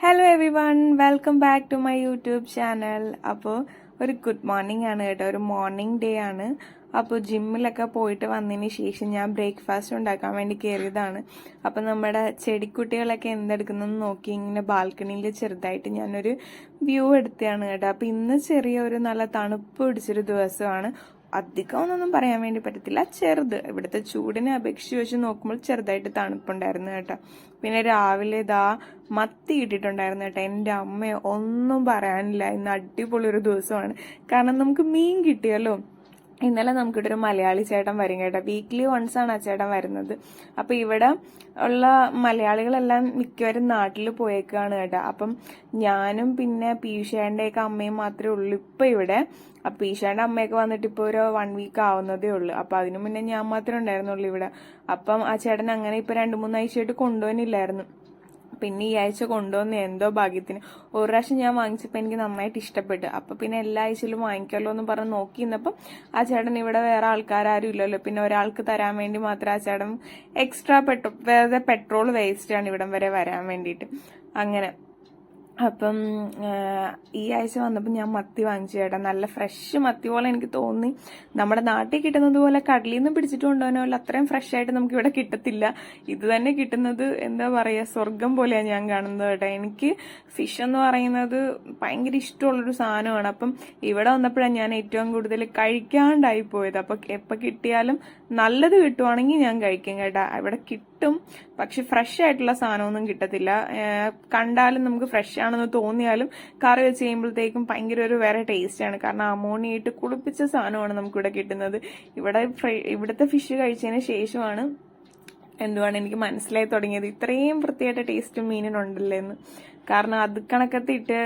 Hello everyone, welcome back to my YouTube channel. അപ്പോൾ ഒരു good morning ആണ് കേട്ടോ, ഒരു മോർണിംഗ് ഡേ ആണ്. അപ്പോൾ ജിമ്മിലൊക്കെ പോയിട്ട് വന്നതിന് ശേഷം ഞാൻ ബ്രേക്ക്ഫാസ്റ്റ് ഉണ്ടാക്കാൻ വേണ്ടി കയറിയതാണ്. അപ്പോൾ നമ്മുടെ ചെടിക്കുട്ടികളൊക്കെ എന്തെടുക്കുന്നെന്ന് നോക്കി ഇങ്ങനെ ബാൽക്കണിയിൽ ചെറുതായിട്ട് ഞാനൊരു വ്യൂ എടുത്തതാണ് കേട്ടോ. അപ്പോൾ ഇന്ന് ചെറിയൊരു നല്ല തണുപ്പ് പിടിച്ചൊരു ദിവസമാണ്. അധികമൊന്നും പറയാൻ വേണ്ടി പറ്റത്തില്ല, ചെറുത് ഇവിടുത്തെ ചൂടിനെ അപേക്ഷിച്ച് വെച്ച് നോക്കുമ്പോൾ ചെറുതായിട്ട് തണുപ്പുണ്ടായിരുന്നു കേട്ടോ. പിന്നെ രാവിലെ ഇതാ മത്തി കിട്ടിയിട്ടുണ്ടായിരുന്നു കേട്ടോ. എൻ്റെ അമ്മ ഒന്നും പറയാനില്ല, ഇന്ന് അടിപൊളി ഒരു ദിവസമാണ്. കാരണം നമുക്ക് മീൻ കിട്ടിയല്ലോ. ഇന്നലെ നമുക്കിവിടെ ഒരു മലയാളി ചേട്ടൻ വരും കേട്ടോ. വീക്ക്ലി വൺസ് ആണ് ആ ചേട്ടൻ വരുന്നത്. അപ്പൊ ഇവിടെ ഉള്ള മലയാളികളെല്ലാം മിക്കവരും നാട്ടിൽ പോയേക്കാണ് കേട്ടോ. അപ്പം ഞാനും പിന്നെ പീഷേന്റെ ഒക്കെ അമ്മയും മാത്രമേ ഉള്ളൂ ഇപ്പൊ ഇവിടെ. അപ്പൊ പീഷേന്റെ അമ്മയൊക്കെ വന്നിട്ട് ഇപ്പൊ ഒരു 1 വീക്ക് ആവുന്നതേ ഉള്ളൂ. അപ്പൊ അതിനു മുന്നേ ഞാൻ മാത്രമേ ഉണ്ടായിരുന്നുള്ളൂ ഇവിടെ. അപ്പം ആ ചേട്ടൻ അങ്ങനെ ഇപ്പൊ 2-3 ആഴ്ചയായിട്ട് കൊണ്ടുപോകാനില്ലായിരുന്നു. പിന്നെ ഈ ആഴ്ച കൊണ്ടുവന്ന് എന്തോ ഭാഗ്യത്തിന് ഒരു പ്രാവശ്യം ഞാൻ വാങ്ങിച്ചപ്പോൾ എനിക്ക് നന്നായിട്ട് ഇഷ്ടപ്പെട്ടു. അപ്പൊ പിന്നെ എല്ലാ ആഴ്ചയിലും വാങ്ങിക്കാമല്ലോ എന്ന് പറഞ്ഞ് നോക്കി നിന്നപ്പം ആ ചേട്ടൻ ഇവിടെ വേറെ ആൾക്കാരും ഇല്ലല്ലോ, പിന്നെ ഒരാൾക്ക് തരാൻ വേണ്ടി മാത്രം ആ ചേട്ടൻ എക്സ്ട്രാ വെറുതെ പെട്രോൾ വേസ്റ്റ് ആണ് ഇവിടം വരെ വരാൻ വേണ്ടിയിട്ട്. അങ്ങനെ അപ്പം ഈ ആഴ്ച വന്നപ്പോൾ ഞാൻ മത്തി വാങ്ങിച്ചു ചേട്ടാ. നല്ല ഫ്രഷ് മത്തി പോലെ എനിക്ക് തോന്നി. നമ്മുടെ നാട്ടിൽ കിട്ടുന്നത് പോലെ കടലിൽ നിന്ന് പിടിച്ചിട്ട് കൊണ്ടുപോകുന്ന പോലെ അത്രയും ഫ്രഷ് ആയിട്ട് നമുക്ക് ഇവിടെ കിട്ടത്തില്ല. ഇത് തന്നെ കിട്ടുന്നത് എന്താ പറയുക, സ്വർഗം പോലെയാണ് ഞാൻ കാണുന്നത് കേട്ടോ. എനിക്ക് ഫിഷ് എന്ന് പറയുന്നത് ഭയങ്കര ഇഷ്ടമുള്ളൊരു സാധനമാണ്. അപ്പം ഇവിടെ വന്നപ്പോഴാണ് ഞാൻ ഏറ്റവും കൂടുതൽ കഴിക്കാണ്ടായി പോയത്. അപ്പൊ എപ്പോൾ കിട്ടിയാലും നല്ലത് കിട്ടുവാണെങ്കിൽ ഞാൻ കഴിക്കും കേട്ടോ. ഇവിടെ കിട്ടും, പക്ഷെ ഫ്രഷ് ആയിട്ടുള്ള സാധനമൊന്നും കിട്ടത്തില്ല. കണ്ടാലും നമുക്ക് ഫ്രഷ് ആണെന്ന് തോന്നിയാലും കറി വെച്ച് കഴിയുമ്പോഴത്തേക്കും ഭയങ്കര ഒരു വേറെ ടേസ്റ്റ് ആണ്. കാരണം അമോണിയ ഇട്ട് കുളിപ്പിച്ച സാധനമാണ് നമുക്കിവിടെ കിട്ടുന്നത്. ഇവിടുത്തെ ഫിഷ് കഴിച്ചതിന് ശേഷമാണ് എന്തുവാണ് എനിക്ക് മനസ്സിലായി തുടങ്ങിയത് ഇത്രയും വൃത്തിയായിട്ട് ടേസ്റ്റും മീനിനുണ്ടല്ലോ എന്ന്. കാരണം അത് കണക്കത്തിട്ട്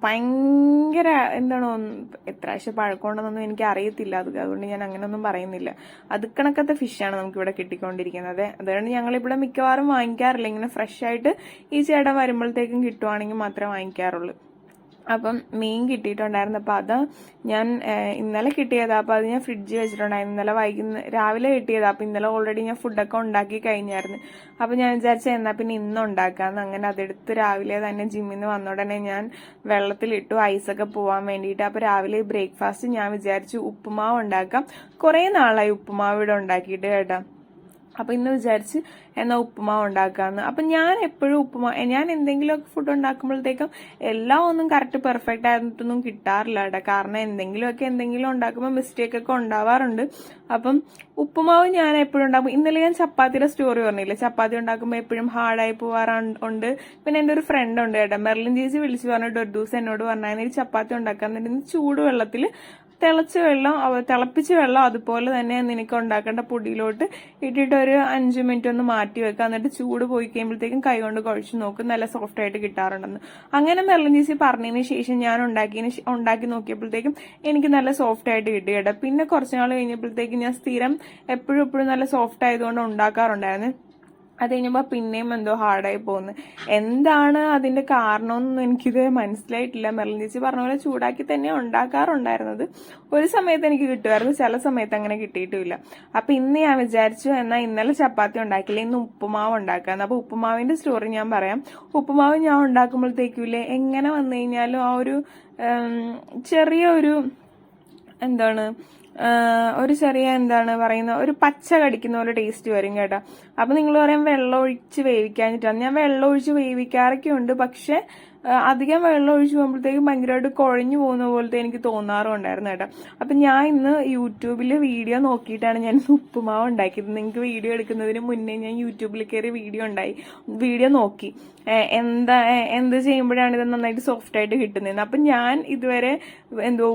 ഭയങ്കര എന്താണോ, എത്ര ആഴ്ച പഴക്കമുണ്ടെന്നൊന്നും എനിക്ക് അറിയത്തില്ല. അതുകൊണ്ട് ഞാൻ അങ്ങനെയൊന്നും പറയുന്നില്ല. അത് കണക്കത്തെ ഫിഷാണ് നമുക്കിവിടെ കിട്ടിക്കൊണ്ടിരിക്കുന്നത്. അതുകൊണ്ട് ഞങ്ങളിവിടെ മിക്കവാറും വാങ്ങിക്കാറില്ല. ഇങ്ങനെ ഫ്രഷ് ആയിട്ട് ഈ ചേട്ടൻ വരുമ്പോഴത്തേക്കും കിട്ടുവാണെങ്കിൽ മാത്രമേ വാങ്ങിക്കാറുള്ളൂ. അപ്പം മീൻ കിട്ടിയിട്ടുണ്ടായിരുന്നു. അപ്പം അത് ഞാൻ ഇന്നലെ കിട്ടിയതാ. അപ്പം അത് ഞാൻ ഫ്രിഡ്ജിൽ വെച്ചിട്ടുണ്ടായിരുന്നു. ഇന്നലെ രാവിലെ കിട്ടിയതാ. അപ്പം ഇന്നലെ ഓൾറെഡി ഞാൻ ഫുഡൊക്കെ ഉണ്ടാക്കി കഴിഞ്ഞായിരുന്നു. അപ്പം ഞാൻ വിചാരിച്ച എന്നാ പിന്നെ ഇന്ന് ഉണ്ടാക്കാന്ന്. അങ്ങനെ അതെടുത്ത് രാവിലെ തന്നെ ജിമ്മിൽ നിന്ന് വന്ന ഉടനെ ഞാൻ വെള്ളത്തിലിട്ടു ഐസൊക്കെ പോവാൻ വേണ്ടിയിട്ട്. അപ്പം രാവിലെ ബ്രേക്ക്ഫാസ്റ്റ് ഞാൻ വിചാരിച്ചു ഉപ്പുമാവ് ഉണ്ടാക്കാം. കുറേ നാളായി ഉപ്പുമാവ് ഇവിടെ ഉണ്ടാക്കിയിട്ട് കേട്ടോ. അപ്പൊ ഇന്ന് വിചാരിച്ച് എന്നാ ഉപ്പുമാവ് ഉണ്ടാക്കാന്ന്. അപ്പൊ ഞാൻ എപ്പോഴും ഞാൻ എന്തെങ്കിലുമൊക്കെ ഫുഡ് ഉണ്ടാക്കുമ്പോഴത്തേക്കും എല്ലാം ഒന്നും കറക്റ്റ് പെർഫെക്റ്റ് ആയിട്ടൊന്നും കിട്ടാറില്ല കേട്ടോ. കാരണം എന്തെങ്കിലും ഉണ്ടാക്കുമ്പോൾ മിസ്റ്റേക്ക് ഒക്കെ ഉണ്ടാവാറുണ്ട്. അപ്പം ഉപ്പുമാവ് ഞാൻ എപ്പോഴും ഉണ്ടാക്കും. ഇന്നലെ ഞാൻ ചപ്പാത്തിയുടെ സ്റ്റോറി പറഞ്ഞില്ലേ, ചപ്പാത്തി ഉണ്ടാക്കുമ്പോൾ എപ്പോഴും ഹാർഡായി പോവാറുണ്ട്. പിന്നെ എൻ്റെ ഒരു ഫ്രണ്ട് ഉണ്ട് കേട്ടോ, മെർലിൻ ചേച്ചി വിളിച്ചു പറഞ്ഞിട്ട് ഒരു ദിവസം എന്നോട് പറഞ്ഞാൽ ചപ്പാത്തി ഉണ്ടാക്കാൻ ചൂടുവെള്ളത്തിൽ തിളപ്പിച്ച വെള്ളം അതുപോലെ തന്നെ നിനക്ക് ഉണ്ടാക്കേണ്ട പൊടിയിലോട്ട് ഇട്ടിട്ട് ഒരു 5 മിനിറ്റ് ഒന്ന് മാറ്റി വെക്കുക. എന്നിട്ട് ചൂട് പോയി കഴിയുമ്പോഴത്തേക്കും കൈ കൊണ്ട് കുഴച്ച് നോക്കും, നല്ല സോഫ്റ്റ് ആയിട്ട് കിട്ടാറുണ്ടെന്ന്. അങ്ങനെ മെർലിൻ ചേച്ചി പറഞ്ഞതിന് ശേഷം ഞാൻ ഉണ്ടാക്കി നോക്കിയപ്പോഴത്തേക്കും എനിക്ക് നല്ല സോഫ്റ്റ് ആയിട്ട് കിട്ടി കേട്ടോ. പിന്നെ കുറച്ച് നാൾ കഴിഞ്ഞപ്പോഴത്തേക്കും ഞാൻ സ്ഥിരം എപ്പോഴും നല്ല സോഫ്റ്റ് ആയതുകൊണ്ട് ഉണ്ടാക്കാറുണ്ടായിരുന്നു. അത് കഴിഞ്ഞപ്പോൾ പിന്നെയും എന്തോ ഹാർഡായി പോകുന്നു. എന്താണ് അതിന്റെ കാരണമെന്നൊന്നും എനിക്കിത് മനസ്സിലായിട്ടില്ല. മെർലിൻ ചേച്ചി പറഞ്ഞ പോലെ ചൂടാക്കി തന്നെ ഉണ്ടാക്കാറുണ്ടായിരുന്നത്. ഒരു സമയത്ത് എനിക്ക് കിട്ടുമായിരുന്നു, ചില സമയത്ത് അങ്ങനെ കിട്ടിയിട്ടുമില്ല. അപ്പൊ ഇന്ന് ഞാൻ വിചാരിച്ചു എന്നാ ഇന്നലെ ചപ്പാത്തി ഉണ്ടാക്കില്ല, ഇന്ന് ഉപ്പുമാവ് ഉണ്ടാക്കാന്ന്. അപ്പൊ ഉപ്പുമാവിന്റെ സ്റ്റോറി ഞാൻ പറയാം. ഉപ്പുമാവ് ഞാൻ ഉണ്ടാക്കുമ്പോഴത്തേക്കില്ലേ എങ്ങനെ വന്നു കഴിഞ്ഞാലും ആ ഒരു ചെറിയൊരു ഒരു ചെറിയ ഒരു പച്ച കടിക്കുന്ന പോലെ ടേസ്റ്റ് വരും കേട്ടോ. അപ്പൊ നിങ്ങൾ പറയാം വെള്ളം ഒഴിച്ച് വേവിക്കാഞ്ഞിട്ടാണ്. ഞാൻ വെള്ളം ഒഴിച്ച് വേവിക്കാറൊക്കെ ഉണ്ട്, പക്ഷെ അധികം വെള്ളം ഒഴിച്ച് പോകുമ്പോഴത്തേക്കും ഭയങ്കരമായിട്ട് കുഴഞ്ഞു പോകുന്ന പോലത്തെ എനിക്ക് തോന്നാറുണ്ടായിരുന്നു കേട്ടോ. അപ്പൊ ഞാൻ ഇന്ന് യൂട്യൂബിൽ വീഡിയോ നോക്കിയിട്ടാണ് ഞാൻ ഉപ്പുമാവ് ഉണ്ടാക്കിയത്. നിങ്ങൾക്ക് വീഡിയോ എടുക്കുന്നതിന് മുന്നേ ഞാൻ യൂട്യൂബിൽ കയറി വീഡിയോ നോക്കി എന്ത് ചെയ്യുമ്പോഴാണ് ഇത് നന്നായിട്ട് സോഫ്റ്റ് ആയിട്ട് കിട്ടുന്നത്. അപ്പൊ ഞാൻ ഇതുവരെ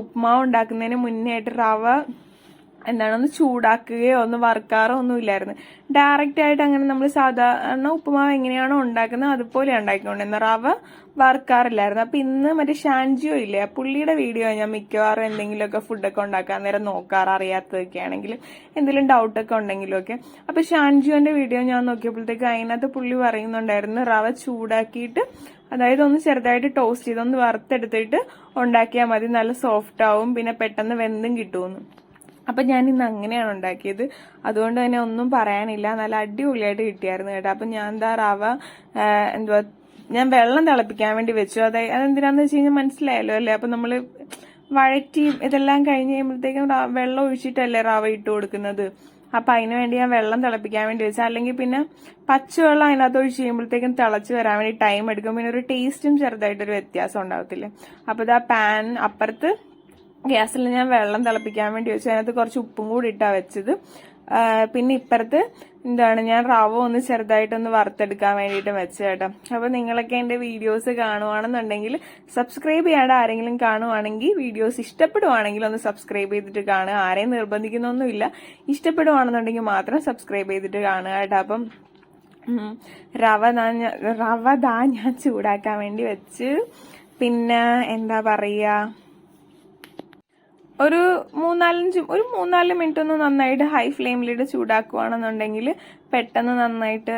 ഉപ്പുമാവ് ഉണ്ടാക്കുന്നതിന് മുന്നേ ആയിട്ട് റവ ഒന്ന് ചൂടാക്കുകയോ ഒന്ന് വറുക്കാറോ ഒന്നും ഇല്ലായിരുന്നു. ഡയറക്റ്റ് ആയിട്ട് അങ്ങനെ നമ്മൾ സാധാരണ ഉപ്പുമാവ് എങ്ങനെയാണോ ഉണ്ടാക്കുന്നത് അതുപോലെ ഉണ്ടാക്കിക്കൊണ്ടിരുന്ന, റവ വറുക്കാറില്ലായിരുന്നു. അപ്പൊ ഇന്ന് മറ്റേ ഷാൻജിയോ ഇല്ലേ, പുള്ളിയുടെ വീഡിയോ ഞാൻ മിക്കവാറും എന്തെങ്കിലുമൊക്കെ ഫുഡൊക്കെ ഉണ്ടാക്കാൻ നേരം നോക്കാറ്, അറിയാത്തതൊക്കെ ആണെങ്കിലും എന്തെങ്കിലും ഡൗട്ടൊക്കെ ഉണ്ടെങ്കിലും ഒക്കെ. അപ്പൊ ഷാൻജിയോന്റെ വീഡിയോ ഞാൻ നോക്കിയപ്പോഴത്തേക്ക് അതിനകത്ത് പുള്ളി പറയുന്നുണ്ടായിരുന്നു റവ ചൂടാക്കിയിട്ട്, അതായത് ഒന്ന് ചെറുതായിട്ട് ടോസ്റ്റ് ചെയ്ത് ഒന്ന് വറുത്തെടുത്തിട്ട് ഉണ്ടാക്കിയാൽ മതി, നല്ല സോഫ്റ്റ് ആവും, പിന്നെ പെട്ടെന്ന് വെന്തും കിട്ടുമെന്ന്. അപ്പൊ ഞാൻ ഇന്ന് അങ്ങനെയാണ് ഉണ്ടാക്കിയത്. അതുകൊണ്ട് തന്നെ ഒന്നും പറയാനില്ല, നല്ല അടിപൊളിയായിട്ട് കിട്ടിയായിരുന്നു കേട്ടോ. അപ്പൊ ഞാൻ റവ ഞാൻ വെള്ളം തിളപ്പിക്കാൻ വേണ്ടി വെച്ചു. അതെന്തിനാന്ന് വെച്ച് കഴിഞ്ഞാൽ മനസ്സിലായല്ലോ അല്ലേ. അപ്പൊ നമ്മള് വഴറ്റിയും ഇതെല്ലാം കഴിഞ്ഞ് കഴിയുമ്പോഴത്തേക്കും വെള്ളം ഒഴിച്ചിട്ടല്ലേ റവ ഇട്ട് കൊടുക്കുന്നത്. അപ്പൊ അതിന് വേണ്ടി ഞാൻ വെള്ളം തിളപ്പിക്കാൻ വേണ്ടി വെച്ചാൽ അല്ലെങ്കിൽ പിന്നെ പച്ചവെള്ളം അതിനകത്ത് ഒഴിച്ച് ചെയ്യുമ്പോഴത്തേക്കും തിളച്ച് വരാൻ വേണ്ടി ടൈം എടുക്കും. പിന്നെ ഒരു ടേസ്റ്റും ചെറുതായിട്ടൊരു വ്യത്യാസം ഉണ്ടാവത്തില്ലേ. അപ്പൊ ഇതാ പാൻ അപ്പുറത്ത് ഗ്യാസിൽ ഞാൻ വെള്ളം തിളപ്പിക്കാൻ വേണ്ടി വെച്ചു. അതിനകത്ത് കുറച്ച് ഉപ്പും കൂടി ഇട്ടാ വെച്ചത്. പിന്നെ ഇപ്പുറത്ത് ഞാൻ റവ ഒന്ന് ചെറുതായിട്ടൊന്ന് വറുത്തെടുക്കാൻ വേണ്ടിയിട്ട് വെച്ച കേട്ടോ. അപ്പൊ നിങ്ങളൊക്കെ എന്റെ വീഡിയോസ് കാണുവാണെന്നുണ്ടെങ്കിൽ സബ്സ്ക്രൈബ് ചെയ്യാണ്ട് ആരെങ്കിലും കാണുവാണെങ്കിൽ വീഡിയോസ് ഇഷ്ടപ്പെടുവാണെങ്കിൽ ഒന്ന് സബ്സ്ക്രൈബ് ചെയ്തിട്ട് കാണുക. ആരെയും നിർബന്ധിക്കുന്നൊന്നുമില്ല. ഇഷ്ടപ്പെടുവാണെന്നുണ്ടെങ്കിൽ മാത്രം സബ്സ്ക്രൈബ് ചെയ്തിട്ട് കാണുക കേട്ടോ. അപ്പം റവ ഞാൻ ചൂടാക്കാൻ വേണ്ടി വെച്ച്. പിന്നെ എന്താ പറയാ, ഒരു 3-4 മിനിറ്റ് ഒന്ന് നന്നായിട്ട് ഹൈ ഫ്ലെയിമിലിട്ട് ചൂടാക്കുവാണെന്നുണ്ടെങ്കിൽ പെട്ടെന്ന് നന്നായിട്ട്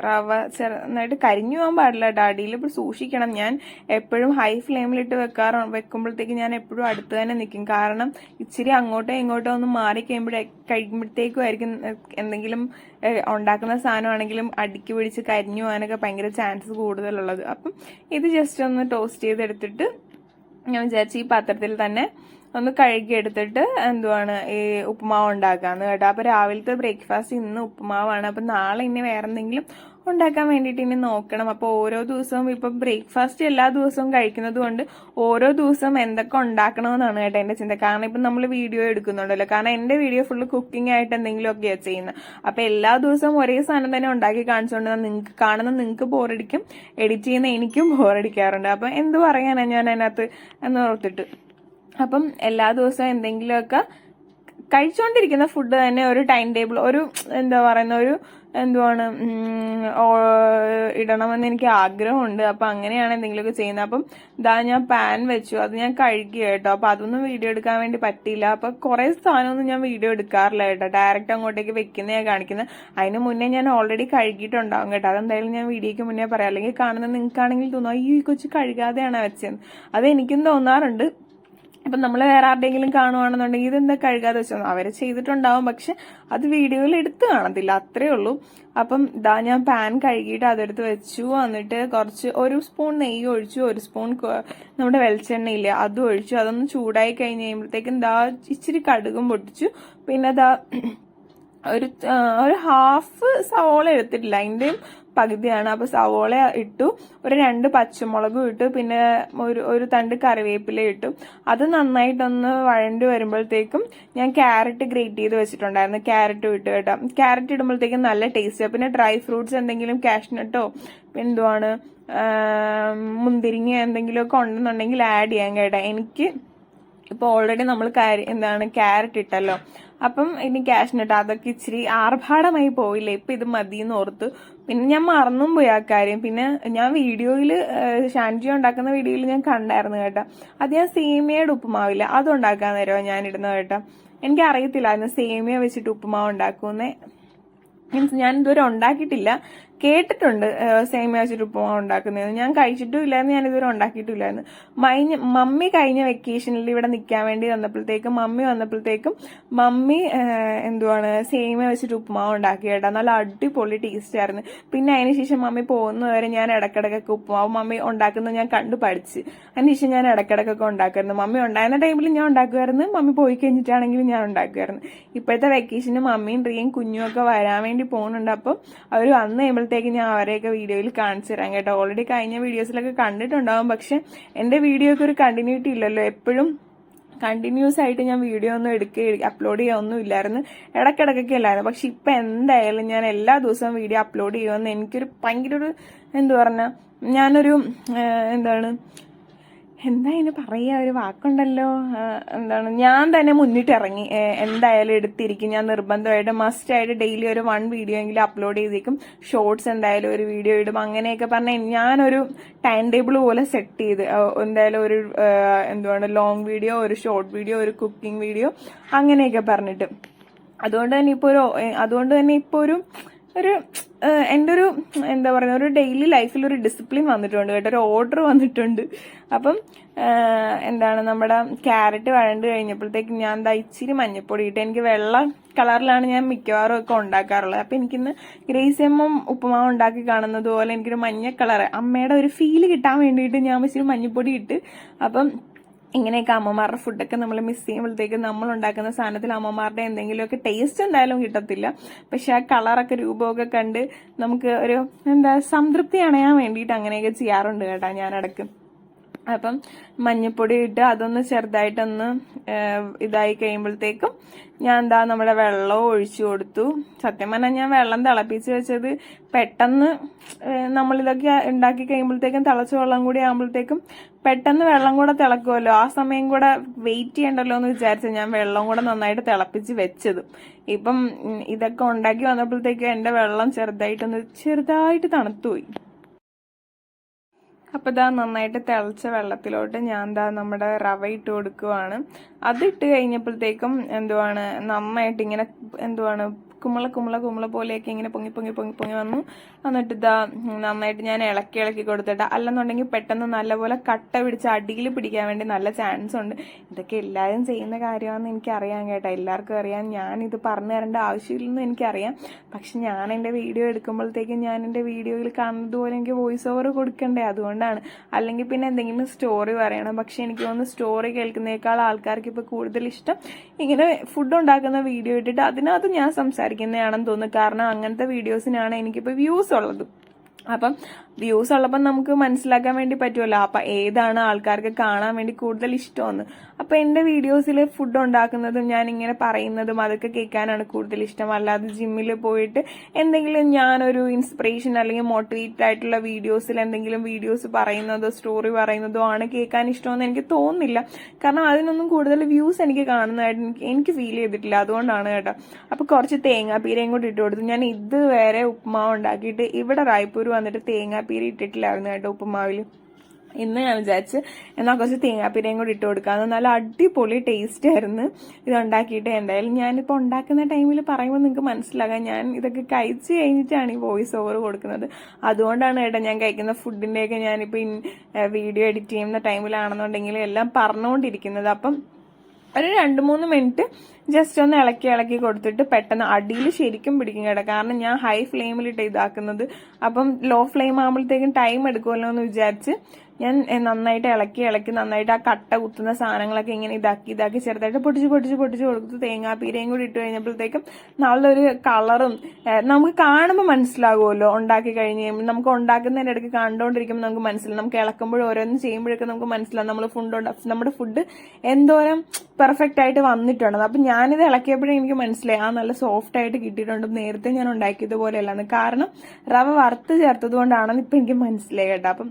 റവ നന്നായിട്ട് കരിഞ്ഞു പോകാൻ പാടില്ല കേട്ടോ. അടിയിൽ ഇപ്പോൾ സൂക്ഷിക്കണം. ഞാൻ എപ്പോഴും ഹൈ ഫ്ലെയിമിലിട്ട് വെക്കുമ്പോഴത്തേക്ക് ഞാൻ എപ്പോഴും അടുത്ത് തന്നെ നിൽക്കും. കാരണം ഇച്ചിരി അങ്ങോട്ടോ ഇങ്ങോട്ടോ ഒന്ന് മാറി കഴിയുമ്പോഴത്തേക്കും ആയിരിക്കും എന്തെങ്കിലും ഉണ്ടാക്കുന്ന സാധനമാണെങ്കിലും അടിക്ക് പിടിച്ച് കരിഞ്ഞു പോകാനൊക്കെ ഭയങ്കര ചാൻസ് കൂടുതലുള്ളത്. അപ്പം ഇത് ജസ്റ്റ് ഒന്ന് ടോസ്റ്റ് ചെയ്തെടുത്തിട്ട് ഞാൻ വിചാരിച്ചു ഈ പാത്രത്തിൽ തന്നെ ഒന്ന് കഴുകിയെടുത്തിട്ട് ഈ ഉപ്പുമാവ് ഉണ്ടാക്കാന്ന് കേട്ടോ. അപ്പൊ രാവിലത്തെ ബ്രേക്ക്ഫാസ്റ്റ് ഇന്ന് ഉപ്പുമാവാണ്. അപ്പൊ നാളെ ഇനി വേറെ എന്തെങ്കിലും ഉണ്ടാക്കാൻ വേണ്ടിയിട്ട് ഇനി നോക്കണം. അപ്പൊ ഓരോ ദിവസവും ഇപ്പൊ ബ്രേക്ക്ഫാസ്റ്റ് എല്ലാ ദിവസവും കഴിക്കുന്നത് കൊണ്ട് ഓരോ ദിവസവും എന്തൊക്കെ ഉണ്ടാക്കണമെന്നാണ് കേട്ടോ എന്റെ ചിന്ത. കാരണം ഇപ്പൊ നമ്മൾ വീഡിയോ എടുക്കുന്നുണ്ടല്ലോ. കാരണം എന്റെ വീഡിയോ ഫുള്ള് കുക്കിംഗ് ആയിട്ട് എന്തെങ്കിലുമൊക്കെയാണ് ചെയ്യുന്നത്. അപ്പൊ എല്ലാ ദിവസവും ഒരേ സാധനം തന്നെ ഉണ്ടാക്കി കാണിച്ചുകൊണ്ട് നിങ്ങൾക്ക് ബോറടിക്കും, എഡിറ്റ് ചെയ്യുന്ന എനിക്കും ബോറടിക്കാറുണ്ട്. അപ്പൊ എന്ത് പറയാനാ ഞാൻ അതിനകത്ത് എന്ന് ഓർത്തിട്ട് അപ്പം എല്ലാ ദിവസവും എന്തെങ്കിലുമൊക്കെ കഴിച്ചുകൊണ്ടിരിക്കുന്ന ഫുഡ് തന്നെ ഒരു ടൈം ടേബിൾ ഇടണമെന്ന് എനിക്ക് ആഗ്രഹമുണ്ട്. അപ്പൊ അങ്ങനെയാണ് എന്തെങ്കിലുമൊക്കെ ചെയ്യുന്നത്. അപ്പം ഞാൻ പാൻ വെച്ചു, അത് ഞാൻ കഴുകി കേട്ടോ. അപ്പൊ അതൊന്നും വീഡിയോ എടുക്കാൻ വേണ്ടി പറ്റിയില്ല. അപ്പൊ കുറെ സാധനമൊന്നും ഞാൻ വീഡിയോ എടുക്കാറില്ല കേട്ടോ. ഡയറക്റ്റ് അങ്ങോട്ടേക്ക് വെക്കുന്നതാണ് കാണിക്കുന്നത്. അതിന് മുന്നേ ഞാൻ ഓൾറെഡി കഴുകിയിട്ടുണ്ടാവും കേട്ടോ. അതെന്തായാലും ഞാൻ വീഡിയോക്ക് മുന്നേ പറയാം. അല്ലെങ്കിൽ കാണുന്നത് നിങ്ങൾക്കാണെങ്കിൽ തോന്നും അയ്യോ ഈ കൊച്ചു കഴുകാതെയാണ് വെച്ചത്. അത് എനിക്കും തോന്നാറുണ്ട്. ഇപ്പൊ നമ്മൾ വേറെ ആരുടെയെങ്കിലും കാണുവാണെന്നുണ്ടെങ്കിൽ ഇതെന്താ കഴുകാതെ വെച്ചോ, അവര് ചെയ്തിട്ടുണ്ടാവും. പക്ഷെ അത് വീഡിയോയിൽ എടുത്ത് കാണത്തില്ല, അത്രേ ഉള്ളൂ. അപ്പം ഞാൻ പാൻ കഴുകിയിട്ട് അതെടുത്ത് വെച്ചു. എന്നിട്ട് ഒരു സ്പൂൺ നെയ്യ് ഒഴിച്ചു, ഒരു സ്പൂൺ നമ്മുടെ വെളിച്ചെണ്ണയില്ലേ അതും ഒഴിച്ചു. അതൊന്ന് ചൂടായി കഴിഞ്ഞ് കഴിയുമ്പോഴത്തേക്കും ഇച്ചിരി കടുകും പൊട്ടിച്ചു. പിന്നെ ഒരു ഹാഫ് സവോള എടുത്തിട്ടില്ല, അതിന്റെയും പകുതിയാണ്. അപ്പൊ സവോള ഇട്ടു, ഒരു 2 പച്ചമുളകും ഇട്ടു, പിന്നെ ഒരു തണ്ട് കറിവേപ്പില ഇട്ടു. അത് നന്നായിട്ടൊന്ന് വഴണ്ടി വരുമ്പോഴത്തേക്കും ഞാൻ ക്യാരറ്റ് ഗ്രേറ്റ് ചെയ്ത് വെച്ചിട്ടുണ്ടായിരുന്നു, ക്യാരറ്റ് ഇട്ടു കേട്ടോ. ക്യാരറ്റ് ഇടുമ്പോഴത്തേക്കും നല്ല ടേസ്റ്റ്. പിന്നെ ഡ്രൈ ഫ്രൂട്ട്സ് എന്തെങ്കിലും കാഷ്നട്ടോ മുന്തിരിങ്ങ എന്തെങ്കിലുമൊക്കെ ഉണ്ടെന്നുണ്ടെങ്കിൽ ആഡ് ചെയ്യാൻ കേട്ടോ. എനിക്ക് ഇപ്പൊ ഓൾറെഡി നമ്മൾ ക്യാരറ്റ് ഇട്ടല്ലോ. അപ്പം ഇനി കാഷ്നട്ട് അതൊക്കെ ഇച്ചിരി ആർഭാടമായി പോയില്ലേ, ഇപ്പൊ ഇത് മതിയെന്ന് ഓർത്തു. പിന്നെ ഞാൻ മറന്നും പോയി ആ കാര്യം. പിന്നെ ഞാൻ വീഡിയോയില് ഷാൻജി ഉണ്ടാക്കുന്ന വീഡിയോയിൽ ഞാൻ കണ്ടായിരുന്നു കേട്ടോ. അത് ഞാൻ സേമിയയുടെ ഉപ്പുമാവില്ല അതുണ്ടാക്കാൻ നേരമാണ് ഞാൻ ഇടുന്നത് കേട്ടോ. എനിക്ക് അറിയത്തില്ലായിരുന്നു സേമിയ വെച്ചിട്ട് ഉപ്പുമാവ് ഉണ്ടാക്കുമെന്നേ. മീൻസ് ഞാൻ ഇതുവരെ ഉണ്ടാക്കിയിട്ടില്ല, കേട്ടിട്ടുണ്ട് സേമിയ വെച്ചിട്ട് ഉപ്പുമാവ് ഉണ്ടാക്കുന്നതെന്ന്. ഞാൻ കഴിച്ചിട്ടും ഇല്ലായിരുന്നു, ഞാൻ ഇതുവരെ ഉണ്ടാക്കിയിട്ടില്ലായിരുന്നു. മമ്മി കഴിഞ്ഞ വെക്കേഷനിൽ ഇവിടെ നിൽക്കാൻ വേണ്ടി വന്നപ്പോഴത്തേക്കും മമ്മി സേമിയ വെച്ചിട്ട് ഉപ്പുമാവ് ഉണ്ടാക്കി കേട്ടോ. നല്ല അടിപൊളി ടേസ്റ്റ് ആയിരുന്നു. പിന്നെ അതിനുശേഷം മമ്മി പോകുന്നവരെ ഞാൻ ഇടക്കിടക്കൊക്കെ ഉപ്പുമാവ് മമ്മി ഉണ്ടാക്കുന്നത് ഞാൻ കണ്ടു പഠിച്ച്. അതിനുശേഷം ഞാൻ ഇടക്കിടക്കൊക്കെ ഉണ്ടാക്കുമായിരുന്നു. മമ്മി ഉണ്ടായിരുന്ന ടൈമിൽ ഞാൻ ഉണ്ടാക്കുമായിരുന്നു, മമ്മി പോയി കഴിഞ്ഞിട്ടാണെങ്കിലും ഞാൻ ഉണ്ടാക്കുമായിരുന്നു. ഇപ്പോഴത്തെ വെക്കേഷന് മമ്മിയും റിയയും കുഞ്ഞും ഒക്കെ വരാൻ വേണ്ടി പോകുന്നുണ്ട്. അപ്പം അവർ വന്നു കഴിയുമ്പോഴത്തേക്ക് ഞാൻ അവരെയൊക്കെ വീഡിയോയിൽ കാണിച്ചു തരാം കേട്ടോ. ഓൾറെഡി കഴിഞ്ഞ വീഡിയോസിലൊക്കെ കണ്ടിട്ടുണ്ടാവും. പക്ഷെ എന്റെ വീഡിയോക്ക് ഒരു കണ്ടിന്യൂറ്റി ഇല്ലല്ലോ. എപ്പോഴും കണ്ടിന്യൂസ് ആയിട്ട് ഞാൻ വീഡിയോ ഒന്നും അപ്ലോഡ് ചെയ്യാനൊന്നും ഇല്ലായിരുന്നു, ഇടയ്ക്കിടയ്ക്കൊക്കെ അല്ലായിരുന്നു. പക്ഷെ ഇപ്പൊ എന്തായാലും ഞാൻ എല്ലാ ദിവസവും വീഡിയോ അപ്ലോഡ് ചെയ്യുമെന്ന് എനിക്കൊരു ഭയങ്കര ഒരു ഞാനൊരു എന്താ ഇതിന് പറയാ, ഒരു വാക്കുണ്ടല്ലോ, ഞാൻ തന്നെ മുന്നിട്ടിറങ്ങി എന്തായാലും എടുത്തിരിക്കും. ഞാൻ നിർബന്ധമായിട്ട് മസ്റ്റായിട്ട് ഡെയിലി ഒരു 1 വീഡിയോ എങ്കിലും അപ്ലോഡ് ചെയ്തേക്കും. ഷോർട്സ് എന്തായാലും ഒരു വീഡിയോ ഇടും. അങ്ങനെയൊക്കെ പറഞ്ഞാൽ ഞാനൊരു ടൈം ടേബിൾ പോലെ സെറ്റ് ചെയ്ത് എന്തായാലും ഒരു ലോങ് വീഡിയോ, ഒരു ഷോർട്ട് വീഡിയോ, ഒരു കുക്കിംഗ് വീഡിയോ അങ്ങനെയൊക്കെ പറഞ്ഞിട്ട്. അതുകൊണ്ട് തന്നെ ഇപ്പൊ ഒരു എൻ്റെ ഒരു എന്താ പറയുക ഒരു ഡെയിലി ലൈഫിൽ ഒരു ഡിസിപ്ലിൻ വന്നിട്ടുണ്ട് കേട്ടോ, ഒരു ഓർഡർ വന്നിട്ടുണ്ട്. അപ്പം എന്താണ് നമ്മുടെ ക്യാരറ്റ് വഴണ്ട് കഴിഞ്ഞപ്പോഴത്തേക്ക് ഞാൻ എന്താ ഇച്ചിരി മഞ്ഞപ്പൊടി ഇട്ട്, എനിക്ക് വെള്ള കളറിലാണ് ഞാൻ മിക്കവാറും ഒക്കെ ഉണ്ടാക്കാറുള്ളത്. അപ്പം എനിക്കിന്ന് ഗ്രേസിയമ്മ ഉപ്പുമാവ് ഉണ്ടാക്കി കാണുന്നത് പോലെ എനിക്കൊരു മഞ്ഞ കളർ അമ്മയുടെ ഒരു ഫീല് കിട്ടാൻ വേണ്ടിയിട്ട് ഞാൻ ഇച്ചിരി മഞ്ഞപ്പൊടി ഇട്ട്. അപ്പം ഇങ്ങനെയൊക്കെ അമ്മമാരുടെ ഫുഡൊക്കെ നമ്മൾ മിസ് ചെയ്യുമ്പോഴത്തേക്ക് നമ്മൾ ഉണ്ടാക്കുന്ന സാധനത്തിൽ അമ്മമാരുടെ എന്തെങ്കിലുമൊക്കെ ടേസ്റ്റ് എന്തായാലും കിട്ടത്തില്ല. പക്ഷെ ആ കളറൊക്കെ രൂപമൊക്കെ കണ്ട് നമുക്ക് ഒരു എന്താ സംതൃപ്തി അണയാൻ വേണ്ടിയിട്ട് അങ്ങനെയൊക്കെ ചെയ്യാറുണ്ട് കേട്ടോ ഞാൻ ഇടയ്ക്ക്. അപ്പം മഞ്ഞപ്പൊടി ഇട്ട് അതൊന്ന് ചെറുതായിട്ടൊന്ന് ഇതായി കഴിയുമ്പോഴത്തേക്കും ഞാൻ എന്താ നമ്മുടെ വെള്ളവും ഒഴിച്ചു കൊടുത്തു. സത്യം പറഞ്ഞാൽ ഞാൻ വെള്ളം തിളപ്പിച്ച് വെച്ചത് പെട്ടെന്ന് നമ്മളിതൊക്കെ ഉണ്ടാക്കി കഴിയുമ്പോഴത്തേക്കും തിളച്ച വെള്ളം കൂടി ആകുമ്പോഴത്തേക്കും പെട്ടെന്ന് വെള്ളം കൂടെ തിളക്കുമല്ലോ, ആ സമയം കൂടെ വെയിറ്റ് ചെയ്യണ്ടല്ലോ എന്ന് വിചാരിച്ച ഞാൻ വെള്ളം കൂടെ നന്നായിട്ട് തിളപ്പിച്ച് വെച്ചത്. ഇപ്പം ഇതൊക്കെ ഉണ്ടാക്കി വന്നപ്പോഴത്തേക്കും എൻ്റെ വെള്ളം ചെറുതായിട്ട് തണുത്തുപോയി. അപ്പൊ ഇതാ നന്നായിട്ട് തിളച്ച വെള്ളത്തിലോട്ട് ഞാൻ നമ്മുടെ റവ ഇട്ട് കൊടുക്കുവാണ്. അതിട്ട് കഴിഞ്ഞപ്പോഴത്തേക്കും നന്നായിട്ട് ഇങ്ങനെ കുമ്പള പോലെയൊക്കെ ഇങ്ങനെ പൊങ്ങി വന്നു. എന്നിട്ട് ഇതാ നന്നായിട്ട് ഞാൻ ഇളക്കി കൊടുത്തിട്ട്, അല്ലെന്നുണ്ടെങ്കിൽ പെട്ടെന്ന് നല്ലപോലെ കട്ട പിടിച്ച് അടിയിൽ പിടിക്കാൻ വേണ്ടി നല്ല ചാൻസ് ഉണ്ട്. ഇതൊക്കെ എല്ലാവരും ചെയ്യുന്ന കാര്യമാണെന്ന് എനിക്കറിയാം കേട്ടോ, എല്ലാവർക്കും അറിയാം. ഞാനിത് പറഞ്ഞു തരേണ്ട ആവശ്യമില്ലെന്ന് എനിക്കറിയാം. പക്ഷെ ഞാൻ എൻ്റെ വീഡിയോ എടുക്കുമ്പോഴത്തേക്കും ഞാൻ എൻ്റെ വീഡിയോയിൽ കാണുന്നത് പോലെ എനിക്ക് വോയിസ് ഓവർ കൊടുക്കണ്ടേ, അതുകൊണ്ടാണ്. അല്ലെങ്കിൽ പിന്നെ എന്തെങ്കിലും സ്റ്റോറി പറയണം. പക്ഷെ എനിക്ക് തോന്നുന്നു സ്റ്റോറി കേൾക്കുന്നേക്കാൾ ആൾക്കാർക്ക് ഇപ്പൊ കൂടുതൽ ഇഷ്ടം ഇങ്ങനെ ഫുഡ് ഉണ്ടാക്കുന്ന വീഡിയോ ഇട്ടിട്ട് അതിനകത്ത് ഞാൻ സംസാരിക്കുന്നതാണെന്ന് തോന്നുന്നു. കാരണം അങ്ങനത്തെ വീഡിയോസിനാണ് എനിക്കിപ്പോ വ്യൂസ് ഉള്ളത്. അപ്പം വ്യൂസ് ഉള്ളപ്പോൾ നമുക്ക് മനസ്സിലാക്കാൻ വേണ്ടി പറ്റുമല്ലോ അപ്പൊ ഏതാണ് ആൾക്കാർക്ക് കാണാൻ വേണ്ടി കൂടുതൽ ഇഷ്ടമെന്ന്. അപ്പൊ എന്റെ വീഡിയോസിൽ ഫുഡ് ഉണ്ടാക്കുന്നതും ഞാൻ ഇങ്ങനെ പറയുന്നതും അതൊക്കെ കേൾക്കാനാണ് കൂടുതൽ ഇഷ്ടം. അല്ലാതെ ജിമ്മിൽ പോയിട്ട് എന്തെങ്കിലും ഞാനൊരു ഇൻസ്പിറേഷൻ അല്ലെങ്കിൽ മോട്ടിവേറ്റ് ആയിട്ടുള്ള വീഡിയോസിൽ എന്തെങ്കിലും വീഡിയോസ് പറയുന്നതോ സ്റ്റോറി പറയുന്നതോ ആണ് കേൾക്കാൻ ഇഷ്ടമെന്ന് എനിക്ക് തോന്നുന്നില്ല. കാരണം അതിനൊന്നും കൂടുതൽ വ്യൂസ് എനിക്ക് കാണുന്നതായിട്ട് എനിക്ക് ഫീൽ ചെയ്തിട്ടില്ല, അതുകൊണ്ടാണ് കേട്ടോ. അപ്പൊ കുറച്ച് തേങ്ങാപ്പീരയും കൂടി ഇട്ട് കൊടുത്തു. ഞാൻ ഇതുവരെ ഉപ്പുമാവ് ഉണ്ടാക്കിയിട്ട് ഇവിടെ റായ്പൂർ വന്നിട്ട് തേങ്ങാപ്പീര ഇട്ടിട്ടില്ലായിരുന്നു കേട്ടോ ഉപ്പുമാവിൽ. ഇന്ന് ഞാൻ വിചാരിച്ച് എന്നാൽ കുറച്ച് തേങ്ങാപ്പീരയും കൂടി ഇട്ട് കൊടുക്കാമെന്ന്. നല്ല അടിപൊളി ടേസ്റ്റ് ആയിരുന്നു ഇത് ഉണ്ടാക്കിയിട്ട്. എന്തായാലും ഞാനിപ്പോൾ ഉണ്ടാക്കുന്ന ടൈമിൽ പറയുമ്പോൾ നിങ്ങൾക്ക് മനസ്സിലാകാം ഞാൻ ഇതൊക്കെ കഴിച്ച് കഴിഞ്ഞിട്ടാണ് ഈ വോയിസ് ഓവർ കൊടുക്കുന്നത്. അതുകൊണ്ടാണ് കേട്ടോ ഞാൻ കഴിക്കുന്ന ഫുഡിൻ്റെയൊക്കെ ഞാനിപ്പോൾ വീഡിയോ എഡിറ്റ് ചെയ്യുന്ന ടൈമിലാണെന്നുണ്ടെങ്കിൽ എല്ലാം പറഞ്ഞുകൊണ്ടിരിക്കുന്നത്. അപ്പം ഒരു 2-3 മിനിറ്റ് ജസ്റ്റ് ഒന്ന് ഇളക്കി കൊടുത്തിട്ട് പെട്ടെന്ന് അടിയിൽ ശരിക്കും പിടിക്കും കേട്ടോ. കാരണം ഞാൻ ഹൈ ഫ്ലെയിമിലിട്ട് ഇതാക്കുന്നത്. അപ്പം ലോ ഫ്ലെയിം ആകുമ്പോഴത്തേക്കും ടൈം എടുക്കുമല്ലോ എന്ന് വിചാരിച്ച് ഞാൻ നന്നായിട്ട് ഇളക്കി നന്നായിട്ട് ആ കട്ട കുത്തുന്ന സാധനങ്ങളൊക്കെ ഇങ്ങനെ ഇതാക്കി ചെറുതായിട്ട് പൊട്ടിച്ച് കൊടുത്തു. തേങ്ങാപ്പീരയും കൂടി ഇട്ട് കഴിഞ്ഞപ്പോഴത്തേക്കും നല്ലൊരു കളറും നമുക്ക് കാണുമ്പോൾ മനസ്സിലാകുമല്ലോ. ഉണ്ടാക്കി കഴിഞ്ഞ് കഴിയുമ്പോൾ നമുക്ക് ഉണ്ടാക്കുന്നതിന്റെ ഇടയ്ക്ക് കണ്ടുകൊണ്ടിരിക്കുമ്പോൾ നമുക്ക് മനസ്സിലാവും. നമുക്ക് ഇളക്കുമ്പോഴും ഓരോന്നും ചെയ്യുമ്പോഴൊക്കെ നമുക്ക് മനസ്സിലാവും നമ്മുടെ ഫുഡ് എന്തോരം പെർഫെക്റ്റ് ആയിട്ട് വന്നിട്ടുണ്ട്. അപ്പൊ ഞാനിത് ഇളക്കിയപ്പോഴും എനിക്ക് മനസ്സിലായി നല്ല സോഫ്റ്റ് ആയിട്ട് കിട്ടിയിട്ടുണ്ട്. നേരത്തെ ഞാൻ ഉണ്ടാക്കിയതുപോലെയല്ലാന്ന്. കാരണം റവ വറുത്ത് ചേർത്തത് കൊണ്ടാണെന്ന് ഇപ്പൊ എനിക്ക് മനസ്സിലായി കേട്ടോ. അപ്പം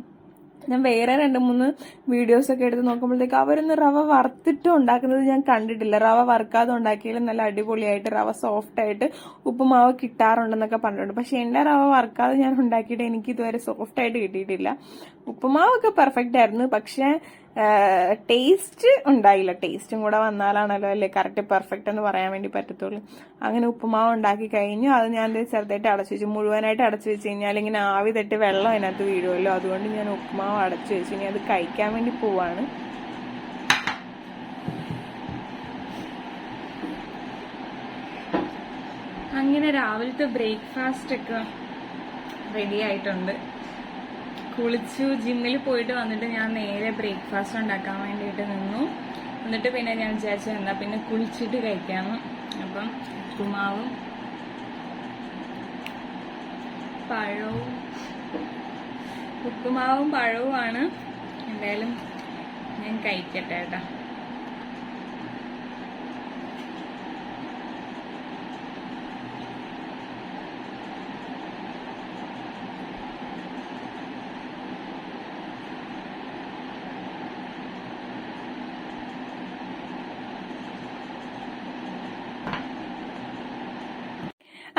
ഞാൻ വേറെ 2-3 വീഡിയോസ് ഒക്കെ എടുത്ത് നോക്കുമ്പോഴത്തേക്ക് അവരൊന്നും റവ വറുത്തിട്ട് ഉണ്ടാക്കുന്നത് ഞാൻ കണ്ടിട്ടില്ല. റവ വറുക്കാതെ ഉണ്ടാക്കിയാലും നല്ല അടിപൊളിയായിട്ട് റവ സോഫ്റ്റ് ആയിട്ട് ഉപ്പുമാവ് കിട്ടാറുണ്ടെന്നൊക്കെ പറഞ്ഞിട്ടുണ്ട്. പക്ഷെ എന്റെ റവ വറുക്കാതെ ഞാൻ ഉണ്ടാക്കിയിട്ട് എനിക്ക് ഇതുവരെ സോഫ്റ്റ് ആയിട്ട് കിട്ടിയിട്ടില്ല. ഉപ്പുമാവൊക്കെ പെർഫെക്റ്റ് ആയിരുന്നു, പക്ഷെ ടേസ്റ്റ് ഉണ്ടായില്ല. ടേസ്റ്റും കൂടെ വന്നാലാണല്ലോ അല്ലേ കറക്റ്റ് പെർഫെക്റ്റ് എന്ന് പറയാൻ വേണ്ടി പറ്റത്തുള്ളൂ. അങ്ങനെ ഉപ്പുമാവ് ഉണ്ടാക്കി കഴിഞ്ഞു. അത് ഞാൻ ചെറുതായിട്ട് അടച്ചു വെച്ചു. മുഴുവനായിട്ട് അടച്ചു വെച്ച് കഴിഞ്ഞാൽ ഇങ്ങനെ ആവി തട്ടി വെള്ളം അതിനകത്ത് വീഴുമല്ലോ. അതുകൊണ്ട് ഞാൻ ഉപ്പുമാവ് അടച്ചു വെച്ചു. ഇനി അത് കഴിക്കാൻ വേണ്ടി പോവാണ്. അങ്ങനെ രാവിലത്തെ ബ്രേക്ക്ഫാസ്റ്റ് ഒക്കെ റെഡി ആയിട്ടുണ്ട്. കുളിച്ചു, ജിമ്മിൽ പോയിട്ട് വന്നിട്ട് ഞാൻ നേരെ ബ്രേക്ക്ഫാസ്റ്റ് ഉണ്ടാക്കാൻ വേണ്ടിയിട്ട് നിന്നു. എന്നിട്ട് പിന്നെ ഞാൻ വിചാരിച്ചു എന്താ പിന്നെ കുളിച്ചിട്ട് കഴിക്കാമെന്ന്. അപ്പം ഉപ്പുമാവും പഴവുമാണ്. എന്തായാലും ഞാൻ കഴിക്കട്ടെ കേട്ടോ.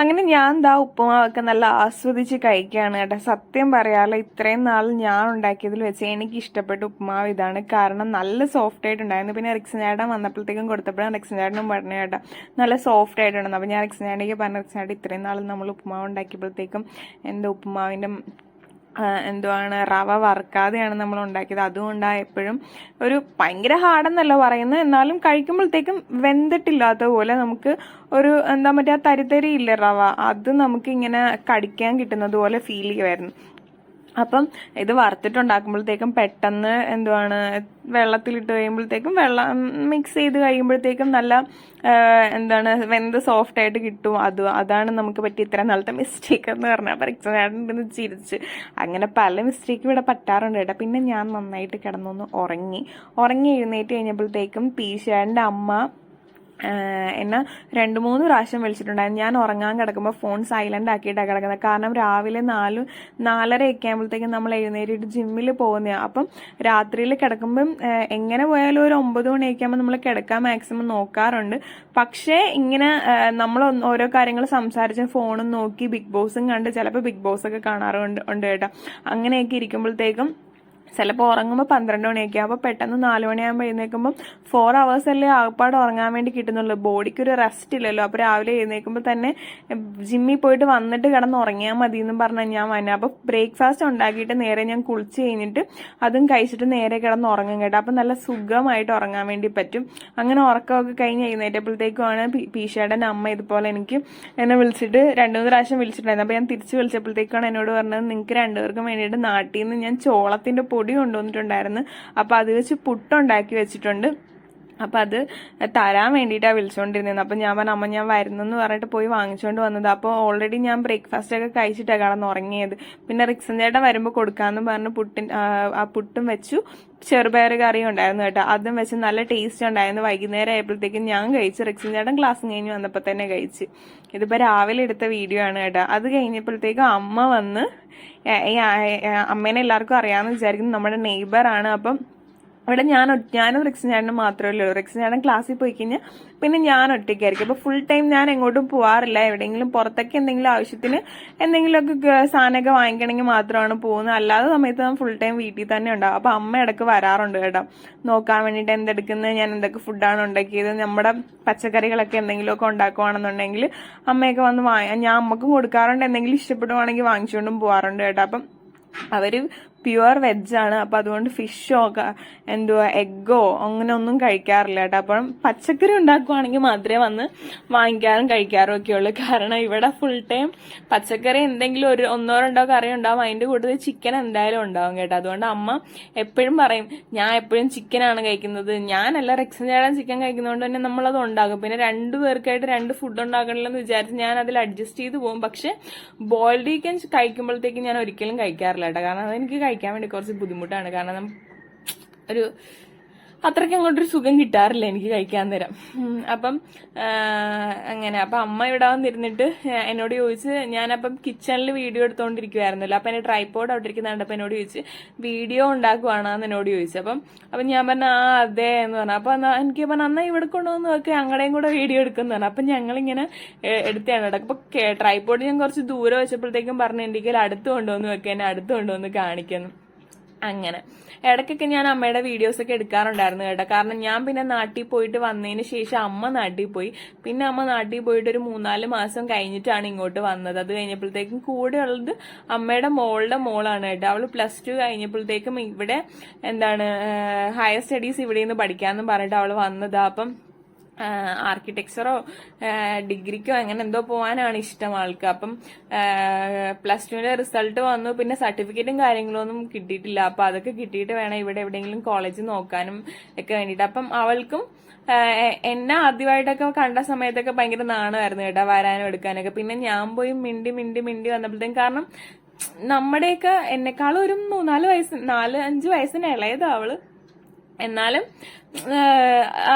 അങ്ങനെ ഞാൻ ഉപ്പുമാവൊക്കെ നല്ല ആസ്വദിച്ച് കഴിക്കുകയാണ് കേട്ടോ. സത്യം പറയാലോ, ഇത്രയും നാൾ ഞാൻ ഉണ്ടാക്കിയതിൽ വെച്ച് എനിക്ക് ഇഷ്ടപ്പെട്ട ഉപ്പുമാവ് ഇതാണ്. കാരണം നല്ല സോഫ്റ്റ് ആയിട്ടുണ്ടായിരുന്നു. പിന്നെ റിക്സനേട്ടൻ വന്നപ്പോഴത്തേക്കും കൊടുത്തപ്പോഴാണ് റിക്സനേട്ടനും പറഞ്ഞു കേട്ടോ നല്ല സോഫ്റ്റ് ആയിട്ടുണ്ടായിരുന്നു. അപ്പോൾ ഞാൻ റിക്സനേട്ടയ്ക്ക് പറഞ്ഞു, റിക്സനേട്ടൻ ഇത്രയും നാൾ നമ്മൾ ഉപ്പുമാവ് ഉണ്ടാക്കിയപ്പോഴത്തേക്കും ഉപ്പുമാവിൻ്റെ എന്തുവാണ് റവ വറുക്കാതെയാണ് നമ്മൾ ഉണ്ടാക്കിയത്. അതുകൊണ്ടാണ് എപ്പോഴും ഒരു ഭയങ്കര ഹാർഡെന്നല്ല പറയുന്നത്, എന്നാലും കഴിക്കുമ്പോഴത്തേക്കും വെന്തിട്ടില്ലാത്ത പോലെ നമുക്ക് ഒരു മറ്റേ ആ തരിതരി ഇല്ലേ റവ, അത് നമുക്ക് ഇങ്ങനെ കടിക്കാൻ കിട്ടുന്നത് പോലെ ഫീൽ ചെയ്യുമായിരുന്നു. അപ്പം ഇത് വറുത്തിട്ടുണ്ടാക്കുമ്പോഴത്തേക്കും പെട്ടെന്ന് വെള്ളത്തിലിട്ട് കഴിയുമ്പോഴത്തേക്കും വെള്ളം മിക്സ് ചെയ്ത് കഴിയുമ്പോഴത്തേക്കും നല്ല വെന്ത് സോഫ്റ്റ് ആയിട്ട് കിട്ടും. അതാണ് നമുക്ക് പറ്റിയ ഇത്ര നാളത്തെ മിസ്റ്റേക്ക് എന്ന് പറഞ്ഞാൽ പരീക്ഷ ചിരിച്ച്. അങ്ങനെ പല മിസ്റ്റേക്കും ഇവിടെ പറ്റാറുണ്ട് കേട്ടോ. പിന്നെ ഞാൻ നന്നായിട്ട് കിടന്നൊന്ന് ഉറങ്ങി എഴുന്നേറ്റ് കഴിഞ്ഞപ്പോഴത്തേക്കും പീശാൻ്റെ അമ്മ എന്നെ 2-3 പ്രാവശ്യം വിളിച്ചിട്ടുണ്ടായിരുന്നു. ഞാൻ ഉറങ്ങാൻ കിടക്കുമ്പോൾ ഫോൺ സൈലന്റ് ആക്കിയിട്ടാണ് കിടക്കുന്നത്. കാരണം രാവിലെ 4-4:30 ആകുമ്പോഴത്തേക്കും നമ്മൾ എഴുന്നേറ്റിട്ട് ജിമ്മിൽ പോകുന്നതാണ്. അപ്പം രാത്രിയിൽ കിടക്കുമ്പം എങ്ങനെ പോയാലും ഒരു 9 മണിയൊക്കെ ആകുമ്പോൾ നമ്മൾ കിടക്കാൻ മാക്സിമം നോക്കാറുണ്ട്. പക്ഷേ ഇങ്ങനെ നമ്മൾ ഓരോ കാര്യങ്ങൾ സംസാരിച്ച് ഫോണും നോക്കി ബിഗ് ബോസും കണ്ട് ചിലപ്പോൾ ബിഗ് ബോസ് ഒക്കെ കാണാറുണ്ട് കേട്ടോ. അങ്ങനെയൊക്കെ ഇരിക്കുമ്പോഴത്തേക്കും ചിലപ്പോൾ ഉറങ്ങുമ്പോൾ 12 മണിയൊക്കെ അപ്പോൾ പെട്ടെന്ന് 4 മണിയാകുമ്പോൾ എഴുന്നേൽക്കുമ്പോൾ 4 hours അല്ലേ ആകപ്പാട് ഉറങ്ങാൻ വേണ്ടി കിട്ടുന്നുള്ളൂ. ബോഡിക്കൊരു റെസ്റ്റ് ഇല്ലല്ലോ. അപ്പോൾ രാവിലെ എഴുന്നേൽക്കുമ്പോൾ തന്നെ ജിമ്മിൽ പോയിട്ട് വന്നിട്ട് കിടന്ന് ഉറങ്ങിയാൽ മതി എന്നും പറഞ്ഞാൽ ഞാൻ വന്നത്. അപ്പോൾ ബ്രേക്ക്ഫാസ്റ്റ് ഉണ്ടാക്കിയിട്ട് നേരെ ഞാൻ കുളിച്ച് കഴിഞ്ഞിട്ട് അതും കഴിച്ചിട്ട് നേരെ കിടന്ന് ഉറങ്ങും കേട്ടോ. അപ്പം നല്ല സുഖമായിട്ട് ഉറങ്ങാൻ വേണ്ടി പറ്റും. അങ്ങനെ ഉറക്കമൊക്കെ കഴിഞ്ഞ് എഴുന്നേറ്റപ്പോഴത്തേക്കുമാണ് പീഷയുടെ അമ്മ ഇതുപോലെ എന്നെ വിളിച്ചിട്ട് 2-3 പ്രാവശ്യം വിളിച്ചിട്ടുണ്ടായിരുന്നു. അപ്പോൾ ഞാൻ തിരിച്ച് വിളിച്ചപ്പോഴത്തേക്കാണ് എന്നോട് പറഞ്ഞത്, നിങ്ങൾക്ക് 2 പേർക്കും വേണ്ടിയിട്ട് നാട്ടിൽ നിന്ന് ഞാൻ ചോളത്തിൻ്റെ പൊടി കൊണ്ടുവന്നിട്ടുണ്ടായിരുന്നു. അപ്പോൾ അത് വെച്ച് പുട്ടുണ്ടാക്കി വെച്ചിട്ടുണ്ട്. അപ്പം അത് തരാൻ വേണ്ടിയിട്ടാണ് വിളിച്ചുകൊണ്ടിരുന്നത്. അപ്പം ഞാൻ പറഞ്ഞു, അമ്മ ഞാൻ വരുന്നെന്ന് പറഞ്ഞിട്ട് പോയി വാങ്ങിച്ചുകൊണ്ട് വന്നത്. അപ്പോൾ ഓൾറെഡി ഞാൻ ബ്രേക്ക്ഫാസ്റ്റ് ഒക്കെ കഴിച്ചിട്ടാണ് കിടന്ന് ഉറങ്ങിയത്. പിന്നെ റിക്സൻ ചേട്ടൻ വരുമ്പോൾ കൊടുക്കാമെന്ന് പറഞ്ഞ് പുട്ടും വെച്ചു. ചെറുപയർ കറിയും ഉണ്ടായിരുന്നു കേട്ടോ. അതും വെച്ച് നല്ല ടേസ്റ്റ് ഉണ്ടായിരുന്നു. വൈകുന്നേരം ആയപ്പോഴത്തേക്കും ഞാൻ കഴിച്ചു. റിക്സൻ ചേട്ടൻ ക്ലാസ് കഴിഞ്ഞ് വന്നപ്പോൾ തന്നെ കഴിച്ച്. ഇതിപ്പോൾ രാവിലെ എടുത്ത വീഡിയോ ആണ് കേട്ടോ. അത് കഴിഞ്ഞപ്പോഴത്തേക്കും അമ്മ വന്ന്, അമ്മേനെ എല്ലാവർക്കും അറിയാമെന്ന് വിചാരിക്കുന്നു, നമ്മുടെ നെയ്ബറാണ്. അപ്പം ഇവിടെ ഞാനും റിക്സൻ ചേട്ടനും മാത്രമേ ഉള്ളൂ. റിക്സൻ ചേട്ടൻ ക്ലാസ്സിൽ പോയി കഴിഞ്ഞാൽ പിന്നെ ഞാൻ ഒറ്റയ്ക്കായിരിക്കും. അപ്പോൾ ഫുൾ ടൈം ഞാൻ എങ്ങോട്ടും പോകാറില്ല. എവിടെയെങ്കിലും പുറത്തൊക്കെ എന്തെങ്കിലും ആവശ്യത്തിന് എന്തെങ്കിലുമൊക്കെ സാധനമൊക്കെ വാങ്ങിക്കണമെങ്കിൽ മാത്രമാണ് പോകുന്നത്. അല്ലാത്ത സമയത്ത് ഞാൻ ഫുൾ ടൈം വീട്ടിൽ തന്നെ ഉണ്ടാവും. അപ്പോൾ അമ്മ ഇടയ്ക്ക് വരാറുണ്ട് കേട്ടോ, നോക്കാൻ വേണ്ടിയിട്ട് എന്തെടുക്കുന്നത്, ഞാൻ എന്തൊക്കെ ഫുഡാണ് ഉണ്ടാക്കിയത്. നമ്മുടെ പച്ചക്കറികളൊക്കെ എന്തെങ്കിലുമൊക്കെ ഉണ്ടാക്കുവാണെന്നുണ്ടെങ്കിൽ അമ്മയൊക്കെ വന്ന് ഞാൻ അമ്മക്കും കൊടുക്കാറുണ്ട്. എന്തെങ്കിലും ഇഷ്ടപ്പെടുവാണെങ്കിൽ വാങ്ങിച്ചുകൊണ്ടും പോകാറുണ്ട് കേട്ടോ. അപ്പം അവർ പ്യുവർ വെജാണ്. അപ്പം അതുകൊണ്ട് ഫിഷോ എഗ്ഗോ അങ്ങനെ ഒന്നും കഴിക്കാറില്ല കേട്ടോ. അപ്പം പച്ചക്കറി ഉണ്ടാക്കുവാണെങ്കിൽ മാത്രമേ വന്ന് വാങ്ങിക്കാറും കഴിക്കാറും ഒക്കെ ഉള്ളൂ. കാരണം ഇവിടെ ഫുൾ ടൈം പച്ചക്കറി എന്തെങ്കിലും 1-2 കറി ഉണ്ടാവും. അതിൻ്റെ കൂട്ടത്തിൽ ചിക്കൻ എന്തായാലും ഉണ്ടാവും കേട്ടോ. അതുകൊണ്ട് അമ്മ എപ്പോഴും പറയും, ഞാൻ എപ്പോഴും ചിക്കനാണ് കഴിക്കുന്നത്. ഞാനല്ല, റിക്സൻ ചേട്ടൻ ചിക്കൻ കഴിക്കുന്നതുകൊണ്ട് തന്നെ നമ്മളത് ഉണ്ടാകും. പിന്നെ 2 പേർക്കായിട്ട് 2 ഫുഡ് ഉണ്ടാക്കണില്ലെന്ന് വിചാരിച്ച് ഞാൻ അതിൽ അഡ്ജസ്റ്റ് ചെയ്ത് പോകും. പക്ഷെ ബോയിൽഡ് ചിക്കൻ കഴിക്കുമ്പോഴത്തേക്കും ഞാൻ ഒരിക്കലും കഴിക്കാറില്ല കേട്ടോ. കാരണം അതെനിക്ക് കഴിക്കാൻ വേണ്ടി കുറച്ച് ബുദ്ധിമുട്ടാണ്. കാരണം ഒരു അത്രയ്ക്ക് അങ്ങോട്ടൊരു സുഖം കിട്ടാറില്ല എനിക്ക് കഴിക്കാൻ നേരം. അപ്പം അങ്ങനെ അപ്പം അമ്മ ഇവിടെ വന്നിരുന്നിട്ട് എന്നോട് ചോദിച്ച്, ഞാനപ്പം കിച്ചണിൽ വീഡിയോ എടുത്തോണ്ടിരിക്കുവായിരുന്നല്ലോ. അപ്പം എന്റെ ട്രൈപോഡ് അവിടെ ഇരിക്കുന്നുണ്ട്. അപ്പം എന്നോട് ചോദിച്ച് വീഡിയോ ഉണ്ടാക്കുവാണെന്ന് എന്നോട് ചോദിച്ചു. അപ്പം ഞാൻ പറഞ്ഞ അതെ എന്ന് പറഞ്ഞു. അപ്പൊ എനിക്ക് പറഞ്ഞ എന്നാ ഇവിടെ കൊണ്ടുവന്ന് നോക്കി ഞങ്ങളുടെയും കൂടെ വീഡിയോ എടുക്കുന്നു പറഞ്ഞു. അപ്പം ഞങ്ങളിങ്ങനെ എടുത്താണ് കേട്ടോ. അപ്പൊ ട്രൈപോഡ് ഞാൻ കുറച്ച് ദൂരെ വെച്ചപ്പോഴത്തേക്കും പറഞ്ഞു എനിക്ക് അടുത്ത് കൊണ്ടുവന്ന് വെക്കുക, എന്നെ അടുത്ത് കൊണ്ടുവന്ന് കാണിക്കുന്നു. അങ്ങനെ ഇടയ്ക്കൊക്കെ ഞാൻ അമ്മയുടെ വീഡിയോസ് ഒക്കെ എടുക്കാറുണ്ടായിരുന്നു കേട്ടോ. കാരണം ഞാൻ പിന്നെ നാട്ടിൽ പോയിട്ട് വന്നതിന് ശേഷം അമ്മ നാട്ടിൽ പോയി. പിന്നെ അമ്മ നാട്ടിൽ പോയിട്ട് ഒരു 3-4 മാസം കഴിഞ്ഞിട്ടാണ് ഇങ്ങോട്ട് വന്നത്. അത് കഴിഞ്ഞപ്പോഴത്തേക്കും കൂടെ ഉള്ളത് അമ്മയുടെ മോളുടെ മോളാണ് കേട്ടോ. അവള് +2 കഴിഞ്ഞപ്പോഴത്തേക്കും ഇവിടെ ഹയർ സ്റ്റഡീസ് ഇവിടെ നിന്ന് പഠിക്കാമെന്നും പറഞ്ഞിട്ട് അവള് വന്നതാ. അപ്പം ആർക്കിടെക്ചറോ ഡിഗ്രിക്കോ അങ്ങനെ എന്തോ പോകാനാണ് ഇഷ്ടം ആൾക്ക്. അപ്പം +2ന്റെ റിസൾട്ട് വന്നു. പിന്നെ സർട്ടിഫിക്കറ്റും കാര്യങ്ങളൊന്നും കിട്ടിയിട്ടില്ല. അപ്പൊ അതൊക്കെ കിട്ടിയിട്ട് വേണം ഇവിടെ എവിടെയെങ്കിലും കോളേജ് നോക്കാനും ഒക്കെ വേണ്ടിയിട്ട്. അപ്പം അവൾക്കും എന്നെ ആദ്യമായിട്ടൊക്കെ കണ്ട സമയത്തൊക്കെ ഭയങ്കര നാണമായിരുന്നു കേട്ടോ, വരാനും എടുക്കാനൊക്കെ. പിന്നെ ഞാൻ പോയി മിണ്ടി വന്നപ്പോഴത്തേക്കും, കാരണം നമ്മുടെയൊക്കെ എന്നെക്കാളും ഒരു 4-5 വയസ്സിന് ഇളയതാ അവള്. എന്നാലും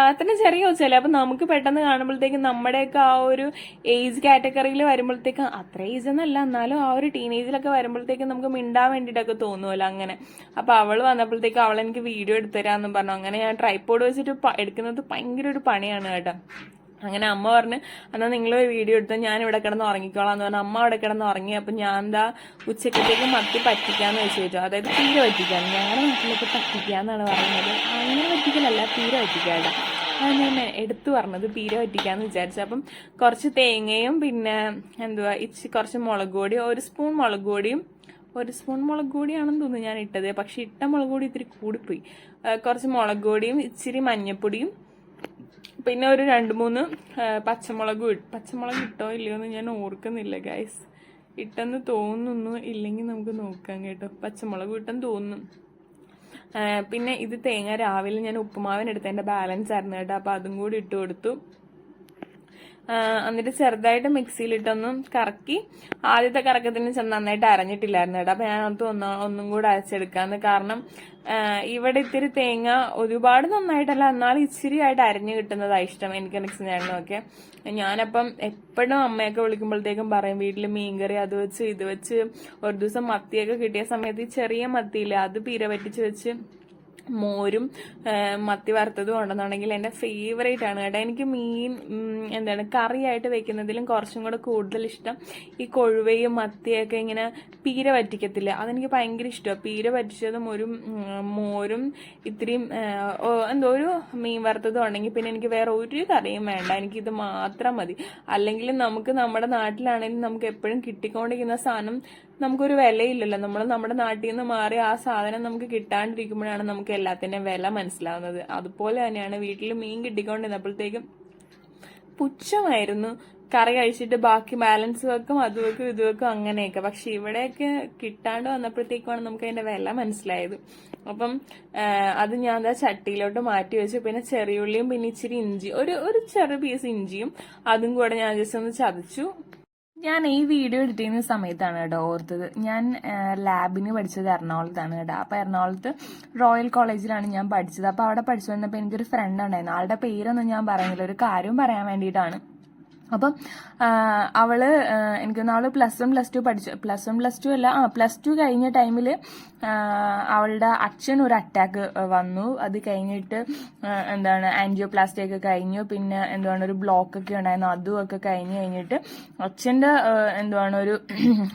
അത്ര ചെറിയ കൊച്ചല്ലേ. അപ്പൊ നമുക്ക് പെട്ടെന്ന് കാണുമ്പോഴത്തേക്കും നമ്മുടെയൊക്കെ ആ ഒരു ഏജ് കാറ്റഗറിയിൽ വരുമ്പോഴത്തേക്കും, അത്ര ഏജ് എന്നല്ല എന്നാലും ആ ഒരു ടീനേജിലൊക്കെ വരുമ്പോഴത്തേക്കും നമുക്ക് മിണ്ടാൻ വേണ്ടിയിട്ടൊക്കെ തോന്നുമല്ലോ അങ്ങനെ. അപ്പൊ അവള് വന്നപ്പോഴത്തേക്കും അവളെനിക്ക് വീഡിയോ എടുത്തുതരാമെന്നും പറഞ്ഞു. അങ്ങനെ ഞാൻ ട്രൈപോഡ് വെച്ചിട്ട് എടുക്കുന്നത് ഭയങ്കര ഒരു പണിയാണ് കേട്ടോ. അങ്ങനെ അമ്മ പറഞ്ഞ് എന്നാൽ നിങ്ങൾ വീഡിയോ എടുത്താൽ ഞാൻ ഇവിടെ കിടന്ന് ഉറങ്ങിക്കോളാം എന്ന് പറഞ്ഞാൽ അമ്മ അവിടെ കിടന്ന് ഉറങ്ങി. അപ്പം ഞാൻ എന്താ ഉച്ചക്കത്തേക്ക് മത്തി പറ്റിക്കാന്ന് വെച്ചു, അതായത് പീര പറ്റിക്കാന്ന്. ഞങ്ങളുടെ നാട്ടിലൊക്കെ പറ്റിക്കാന്നാണ് പറയുന്നത്, അങ്ങനെ പറ്റിക്കലല്ല, പീര പറ്റിക്കാട്ടോ. അത് ഞാൻ എടുത്തു പറഞ്ഞത് പീര പറ്റിക്കാന്ന് വിചാരിച്ചു. അപ്പം കുറച്ച് തേങ്ങയും പിന്നെ എന്തുവാ കുറച്ച് മുളക് പൊടി, 1 സ്പൂൺ മുളക് പൊടിയും, 1 സ്പൂൺ മുളക് പൊടിയാണെന്ന് തോന്നുന്നു ഞാൻ ഇട്ടത്, പക്ഷെ ഇട്ട മുളക് പൊടി ഇത്തിരി കൂടിപ്പോയി. കുറച്ച് മുളക് പൊടിയും ഇച്ചിരി മഞ്ഞപ്പൊടിയും പിന്നെ ഒരു 2-3 പച്ചമുളക് ഇട്ടോ ഇല്ലയോ എന്ന് ഞാൻ ഓർക്കുന്നില്ല ഗൈസ്. ഇട്ടെന്ന് തോന്നുന്നു, ഇല്ലെങ്കിൽ നമുക്ക് നോക്കാം കേട്ടോ. പച്ചമുളക് ഇട്ടെന്ന് തോന്നുന്നു. പിന്നെ ഇത് തേങ്ങ രാവിലെ ഞാൻ ഉപ്പുമാവിനെടുത്തതിൻ്റെ ബാലൻസ് ആയിരുന്നു കേട്ടോ, അപ്പോൾ അതും കൂടി ഇട്ട് കൊടുത്തു. എന്നിട്ട് ചെറുതായിട്ട് മിക്സിയിലിട്ടൊന്നും കറക്കി. ആദ്യത്തെ കറക്കത്തിന് നന്നായിട്ട് അരഞ്ഞിട്ടില്ലായിരുന്നു കേട്ടോ, അപ്പോൾ ഞാൻ ഒന്നും കൂടെ അരച്ചെടുക്കാന്ന്. കാരണം ഇവിടെ ഇത്തിരി തേങ്ങ ഒരുപാട് നന്നായിട്ടല്ല, എന്നാലും ഇച്ചിരി ആയിട്ട് അരഞ്ഞു കിട്ടുന്നതാണ് ഇഷ്ടം എനിക്ക്, നെക്സ്റ്റ്. ഞാനപ്പം എപ്പോഴും അമ്മയൊക്കെ വിളിക്കുമ്പോഴത്തേക്കും പറയും വീട്ടിൽ മീൻകറി അത് വെച്ച് ഇത് വെച്ച്. ഒരു ദിവസം മത്തിയൊക്കെ കിട്ടിയ സമയത്ത് ഈ ചെറിയ മത്തിയില്ലേ, അത് പീര പറ്റിച്ച് വെച്ച് മോരും മത്തി വറുത്തതും ഉണ്ടെന്നുണ്ടെങ്കിൽ എൻ്റെ ഫേവറേറ്റ് ആണ് കേട്ടോ. എനിക്ക് മീൻ കറിയായിട്ട് വെക്കുന്നതിലും കുറച്ചും കൂടെ കൂടുതൽ ഇഷ്ടം ഈ കൊഴുവയും മത്തിയൊക്കെ ഇങ്ങനെ പീര പറ്റിക്കത്തില്ല, അതെനിക്ക് ഭയങ്കര ഇഷ്ടമാണ്. പീര പറ്റിച്ചതും ഒരു മോരും ഇത്തിരിയും ഒരു മീൻ വറുത്തതും ഉണ്ടെങ്കിൽ പിന്നെ എനിക്ക് വേറെ ഒരു കറിയും വേണ്ട, എനിക്കിത് മാത്രം മതി. അല്ലെങ്കിൽ നമുക്ക് നമ്മുടെ നാട്ടിലാണെങ്കിലും നമുക്ക് എപ്പോഴും കിട്ടിക്കൊണ്ടിരിക്കുന്ന സാധനം നമുക്കൊരു വിലയില്ലല്ലോ. നമ്മൾ നമ്മുടെ നാട്ടിൽ നിന്ന് മാറി ആ സാധനം നമുക്ക് കിട്ടാണ്ടിരിക്കുമ്പോഴാണ് നമുക്ക് എല്ലാത്തിൻ്റെയും വില മനസ്സിലാവുന്നത്. അതുപോലെ തന്നെയാണ് വീട്ടിൽ മീൻ കിട്ടിക്കൊണ്ടിരുന്നപ്പോഴത്തേക്കും പുച്ഛമായിരുന്നു. കറി കഴിച്ചിട്ട് ബാക്കി ബാലൻസ് വെക്കും, അത് വെക്കും, ഇത് വെക്കും, അങ്ങനെയൊക്കെ. പക്ഷെ ഇവിടെയൊക്കെ കിട്ടാണ്ട് വന്നപ്പോഴത്തേക്കുമാണ് നമുക്ക് അതിന്റെ വില മനസ്സിലായത്. അപ്പം അത് ഞാൻ ചട്ടിയിലോട്ട് മാറ്റി വെച്ചു. പിന്നെ ചെറിയുള്ളിയും പിന്നെ ഇച്ചിരി ഇഞ്ചി, ഒരു ചെറിയ പീസ് ഇഞ്ചിയും അതും കൂടെ ഞാൻ ജസ്റ്റ് ഒന്ന് ചതച്ചു. ഞാൻ ഈ വീഡിയോ എഡിറ്റ് ചെയ്യുന്ന സമയത്താണ് കേട്ടോ ഓർത്തത്, ഞാൻ ലാബിന് പഠിച്ചത് എറണാകുളത്താണ് കേട്ടോ. അപ്പോൾ എറണാകുളത്ത് റോയൽ കോളേജിലാണ് ഞാൻ പഠിച്ചത്. അപ്പോൾ അവിടെ പഠിച്ചു വന്നപ്പോൾ എനിക്കൊരു ഫ്രണ്ട് ഉണ്ടായിരുന്നു, ആളുടെ പേരൊന്നും ഞാൻ പറയുന്നില്ല, ഒരു കാര്യം പറയാൻ വേണ്ടിയിട്ടാണ്. അപ്പം അവള് എനിക്കൊന്ന് അവള് +1 പഠിച്ചു, +2 കഴിഞ്ഞ ടൈമിൽ അവളുടെ അച്ഛൻ ഒരു അറ്റാക്ക് വന്നു. അത് കഴിഞ്ഞിട്ട് ആൻജിയോപ്ലാസ്റ്റി ഒക്കെ കഴിഞ്ഞു. പിന്നെ ഒരു ബ്ലോക്ക് ഒക്കെ ഉണ്ടായിരുന്നു, അതും ഒക്കെ കഴിഞ്ഞിട്ട് അച്ഛന്റെ ഒരു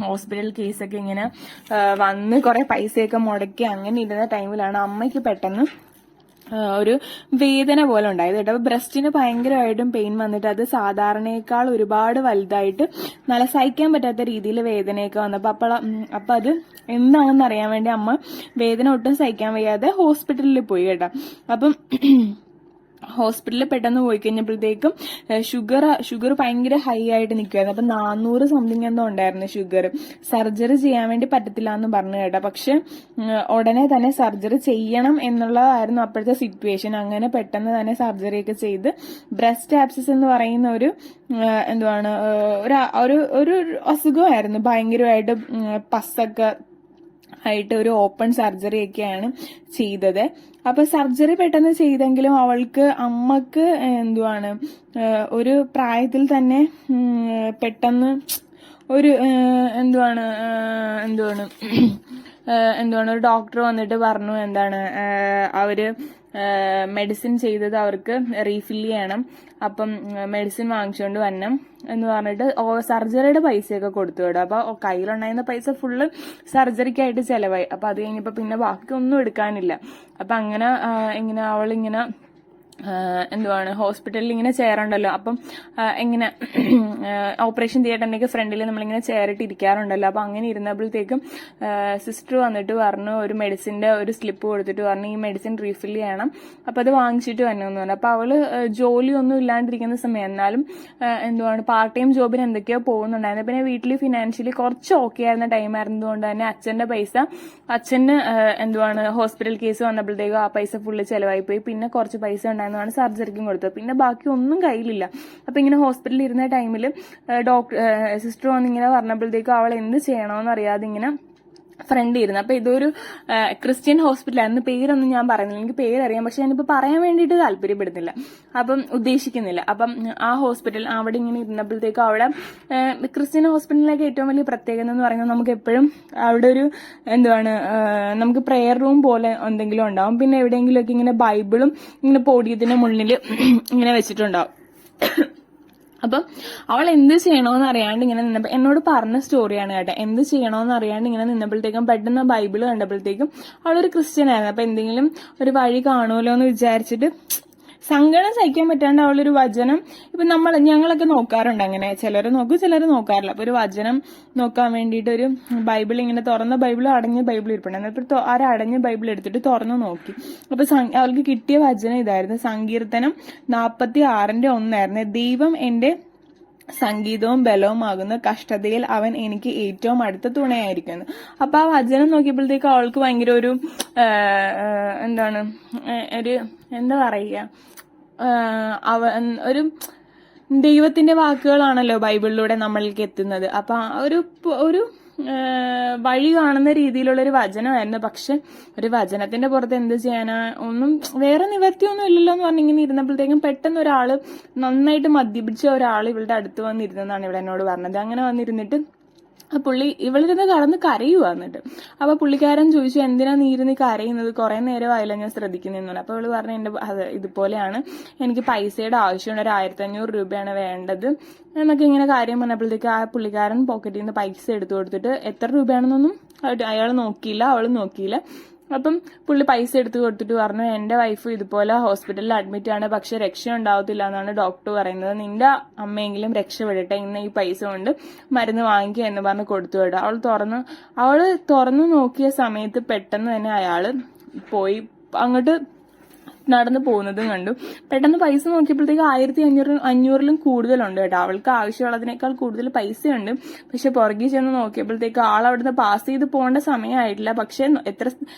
ഹോസ്പിറ്റൽ കേസൊക്കെ ഇങ്ങനെ വന്ന് കുറെ പൈസയൊക്കെ മുടക്കി അങ്ങനെ ഇരുന്ന ടൈമിലാണ് അമ്മയ്ക്ക് പെട്ടെന്ന് ഒരു വേദന പോലെ ഉണ്ടായത് കേട്ടോ. അപ്പൊ ബ്രസ്റ്റിന് ഭയങ്കരമായിട്ടും പെയിൻ വന്നിട്ട് അത് സാധാരണയേക്കാൾ ഒരുപാട് വലുതായിട്ട് നല്ല സഹിക്കാൻ പറ്റാത്ത രീതിയിൽ വേദനയൊക്കെ വന്നപ്പോ അപ്പൊ അത് എന്താണെന്ന് അറിയാൻ വേണ്ടി അമ്മ വേദന ഒട്ടും സഹിക്കാൻ വയ്യാതെ ഹോസ്പിറ്റലിൽ പോയി കേട്ടോ. അപ്പം ഹോസ്പിറ്റലിൽ പെട്ടെന്ന് പോയി കഴിഞ്ഞപ്പോഴത്തേക്കും ഷുഗർ ഭയങ്കര ഹൈ ആയിട്ട് നിൽക്കുമായിരുന്നു. അപ്പൊ 400 സംതിങ് എന്തോ ഉണ്ടായിരുന്നു ഷുഗർ. സർജറി ചെയ്യാൻ വേണ്ടി പറ്റത്തില്ല എന്ന് പറഞ്ഞു കേട്ടോ. പക്ഷെ ഉടനെ തന്നെ സർജറി ചെയ്യണം എന്നുള്ളതായിരുന്നു അപ്പോഴത്തെ സിറ്റുവേഷൻ. അങ്ങനെ പെട്ടെന്ന് തന്നെ സർജറി ഒക്കെ ചെയ്ത് ബ്രസ്റ്റ് ആബ്സസ് എന്ന് പറയുന്ന ഒരു ഒരു അസുഖമായിരുന്നു, ഭയങ്കരമായിട്ട് പസ്സൊക്കെ ആയിട്ട് ഒരു ഓപ്പൺ സർജറി ഒക്കെയാണ് ചെയ്തത്. അപ്പൊ സർജറി പെട്ടെന്ന് ചെയ്തെങ്കിലും അമ്മക്ക് ഒരു പ്രായത്തിൽ തന്നെ പെട്ടെന്ന് ഒരു ഒരു ഡോക്ടർ വന്നിട്ട് പറഞ്ഞു അവര് മെഡിസിൻ ചെയ്തത് അവർക്ക് റീഫിൽ ചെയ്യണം, അപ്പം മെഡിസിൻ വാങ്ങിച്ചുകൊണ്ട് വരണം എന്ന് പറഞ്ഞിട്ട് സർജറിയുടെ പൈസയൊക്കെ കൊടുത്തു വിടും. അപ്പൊ കയ്യിലുണ്ടായിരുന്ന പൈസ ഫുള്ള് സർജറിക്കായിട്ട് ചെലവായി. അപ്പൊ അത് കഴിഞ്ഞപ്പോ പിന്നെ ബാക്കി ഒന്നും എടുക്കാനില്ല. അപ്പൊ അങ്ങനെ അവളിങ്ങനെ ഹോസ്പിറ്റലിൽ ഇങ്ങനെ ചെയറുണ്ടല്ലോ, അപ്പം ഇങ്ങനെ ഓപ്പറേഷൻ തിയേറ്ററിന്റെ ഫ്രണ്ടിൽ നമ്മളിങ്ങനെ ചെയറിട്ട് ഇരിക്കാറുണ്ടല്ലോ. അപ്പൊ അങ്ങനെ ഇരുന്നപ്പോഴത്തേക്കും സിസ്റ്റർ വന്നിട്ട് പറഞ്ഞു, ഒരു മെഡിസിന്റെ ഒരു സ്ലിപ്പ് കൊടുത്തിട്ട് പറഞ്ഞു ഈ മെഡിസിൻ റീഫിൽ ചെയ്യണം, അപ്പൊ അത് വാങ്ങിച്ചിട്ട് വരണമെന്ന് പറഞ്ഞു. അപ്പൊ അവള് ജോലിയൊന്നും ഇല്ലാണ്ടിരിക്കുന്ന സമയം, എന്നാലും പാർട്ട് ടൈം ജോബിന് എന്തൊക്കെയോ പോകുന്നുണ്ടായിരുന്നു. പിന്നെ വീട്ടിൽ ഫിനാൻഷ്യലി കുറച്ച് ഓക്കെ ആയിരുന്ന ടൈം ആയിരുന്നതുകൊണ്ട് തന്നെ അച്ഛന്റെ പൈസ അച്ഛന് ഹോസ്പിറ്റൽ കേസ് വന്നപ്പോഴത്തേക്കും ആ പൈസ ഫുള്ള് ചെലവായി പോയി. പിന്നെ കുറച്ച് പൈസ ഉണ്ടായിരുന്നതാണ് സർജറിക്കും കൊടുത്തത്. പിന്നെ ബാക്കി ഒന്നും കയ്യിലില്ല. അപ്പൊ ഇങ്ങനെ ഹോസ്പിറ്റലിൽ ഇരുന്ന ടൈമിൽ സിസ്റ്റർ വന്നിങ്ങനെ പറഞ്ഞപ്പോഴത്തേക്കും അവൾ എന്ത് ചെയ്യണമെന്ന് അറിയാതെ ഇങ്ങനെ ഫ്രണ്ട് ഇരുന്നു. അപ്പൊ ഇതൊരു ക്രിസ്ത്യൻ ഹോസ്പിറ്റലായിരുന്നു. പേരൊന്നും ഞാൻ പറയുന്നില്ല, എനിക്ക് പേരറിയാം, പക്ഷെ ഞാനിപ്പോ പറയാൻ വേണ്ടിയിട്ട് താല്പര്യപ്പെടുന്നില്ല, ഉദ്ദേശിക്കുന്നില്ല. അപ്പം ആ ഹോസ്പിറ്റൽ അവിടെ ഇങ്ങനെ ഇരുന്നപ്പോഴത്തേക്കും അവിടെ ക്രിസ്ത്യൻ ഹോസ്പിറ്റലിലേക്ക് ഏറ്റവും വലിയ പ്രത്യേകത എന്ന് പറയുന്നത് നമുക്ക് എപ്പോഴും അവിടെ ഒരു നമുക്ക് പ്രെയർ റൂം പോലെ എന്തെങ്കിലും ഉണ്ടാവും. പിന്നെ എവിടെയെങ്കിലുമൊക്കെ ഇങ്ങനെ ബൈബിളും ഇങ്ങനെ പോഡിയത്തിന്റെ മുന്നിൽ ഇങ്ങനെ വെച്ചിട്ടുണ്ടാവും. അപ്പം അവൾ എന്ത് ചെയ്യണോന്ന് അറിയാണ്ട് ഇങ്ങനെ നിന്നപ്പോ എന്നോട് പറഞ്ഞ സ്റ്റോറിയാണ് കേട്ടോ. എന്ത് ചെയ്യണോന്ന് അറിയാണ്ട് ഇങ്ങനെ നിന്നപ്പോഴത്തേക്കും പെട്ടെന്ന് ബൈബിള് കണ്ടപ്പോഴത്തേക്കും അവളൊരു ക്രിസ്ത്യൻ ആയിരുന്നു. അപ്പൊ എന്തെങ്കിലും ഒരു വഴി കാണുമല്ലോ എന്ന് വിചാരിച്ചിട്ട് സങ്കടം സഹിക്കാൻ പറ്റാണ്ട് അവളൊരു വചനം, ഇപ്പൊ ഞങ്ങളൊക്കെ നോക്കാറുണ്ട് അങ്ങനെ, ചിലർ നോക്കും ചിലർ നോക്കാറില്ല. അപ്പൊ ഒരു വചനം നോക്കാൻ വേണ്ടിയിട്ട് ഒരു ബൈബിൾ ഇങ്ങനെ തുറന്ന ബൈബിൾ അടഞ്ഞ ബൈബിൾ ഇരിപ്പുണ്ട്. എന്നിട്ട് അടഞ്ഞ ബൈബിൾ എടുത്തിട്ട് തുറന്നു നോക്കി. അപ്പൊ അവൾക്ക് കിട്ടിയ വചനം ഇതായിരുന്നു, സങ്കീർത്തനം 46:1 ദൈവം എന്റെ സംഗീതവും ബലവുമാകുന്ന കഷ്ടതയിൽ അവൻ എനിക്ക് ഏറ്റവും അടുത്ത തുണയായിരിക്കുന്നു. അപ്പൊ ആ വചനം നോക്കിയപ്പോഴത്തേക്ക് അവൾക്ക് ഭയങ്കര ഒരു എന്താ പറയുക, ഒരു ദൈവത്തിന്റെ വാക്കുകളാണല്ലോ ബൈബിളിലൂടെ നമ്മൾക്ക് എത്തുന്നത്. അപ്പൊ ഒരു വഴി കാണുന്ന രീതിയിലുള്ള ഒരു വചനമായിരുന്നു. പക്ഷെ ഒരു വചനത്തിന്റെ പുറത്ത് എന്ത് ചെയ്യാനാ, ഒന്നും വേറെ നിവർത്തിയൊന്നും ഇല്ലല്ലോ എന്ന് പറഞ്ഞിങ്ങനെ ഇരുന്നപ്പോഴത്തേക്കും പെട്ടെന്ന് ഒരാള്, നന്നായിട്ട് മദ്യപിച്ച ഒരാൾ ഇവളുടെ അടുത്ത് വന്നിരുന്നെന്നാണ് ഇവിടെ എന്നോട് പറഞ്ഞത്. അങ്ങനെ വന്നിരുന്നിട്ട് ആ പുള്ളി ഇവളിരുന്ന് കടന്ന് കരയുക. എന്നിട്ട് അപ്പൊ പുള്ളിക്കാരൻ ചോദിച്ചു, എന്തിനാ നീ ഇരുന്ന് കരയുന്നത്, കുറെ നേരമായില്ല ഞാൻ ശ്രദ്ധിക്കുന്നെന്ന്. അപ്പൊ അവള് പറഞ്ഞു, ഇതുപോലെയാണ്, എനിക്ക് പൈസയുടെ ആവശ്യമുണ്ട്, 1500 രൂപയാണ് വേണ്ടത് എന്നൊക്കെ ഇങ്ങനെ കാര്യം പറഞ്ഞപ്പോഴത്തേക്ക് ആ പുള്ളിക്കാരൻ പോക്കറ്റിൽ നിന്ന് പൈസ എടുത്തു കൊടുത്തിട്ട് എത്ര രൂപയാണെന്നൊന്നും അയാൾ നോക്കിയില്ല, അവളും നോക്കിയില്ല. അപ്പം പുള്ളി പൈസ എടുത്ത് കൊടുത്തിട്ട് പറഞ്ഞു, എന്റെ വൈഫ് ഇതുപോലെ ഹോസ്പിറ്റലിൽ അഡ്മിറ്റ് ആണ്, പക്ഷെ രക്ഷ ഉണ്ടാവത്തില്ല എന്നാണ് ഡോക്ടർ പറയുന്നത്, നിന്റെ അമ്മയെങ്കിലും രക്ഷപ്പെടട്ടെ, ഇന്ന് ഈ പൈസ കൊണ്ട് മരുന്ന് വാങ്ങിക്കുക എന്ന് പറഞ്ഞ് കൊടുത്തു വിടുക. അവള് തുറന്നു നോക്കിയ സമയത്ത് പെട്ടെന്ന് തന്നെ അയാള് പോയി അങ്ങോട്ട് നടന്നു പോകുന്നതും കണ്ടു. പെട്ടെന്ന് പൈസ നോക്കിയപ്പോഴത്തേക്ക് 1500 കൂടുതലുണ്ട് കേട്ടോ. അവൾക്ക് ആവശ്യമുള്ളതിനേക്കാൾ കൂടുതൽ പൈസയുണ്ട്. പക്ഷെ പുറകെ ചെന്ന് നോക്കിയപ്പോഴത്തേക്ക് ആൾ അവിടുന്ന് പാസ് ചെയ്ത് പോകേണ്ട സമയമായിട്ടില്ല. പക്ഷെ എത്ര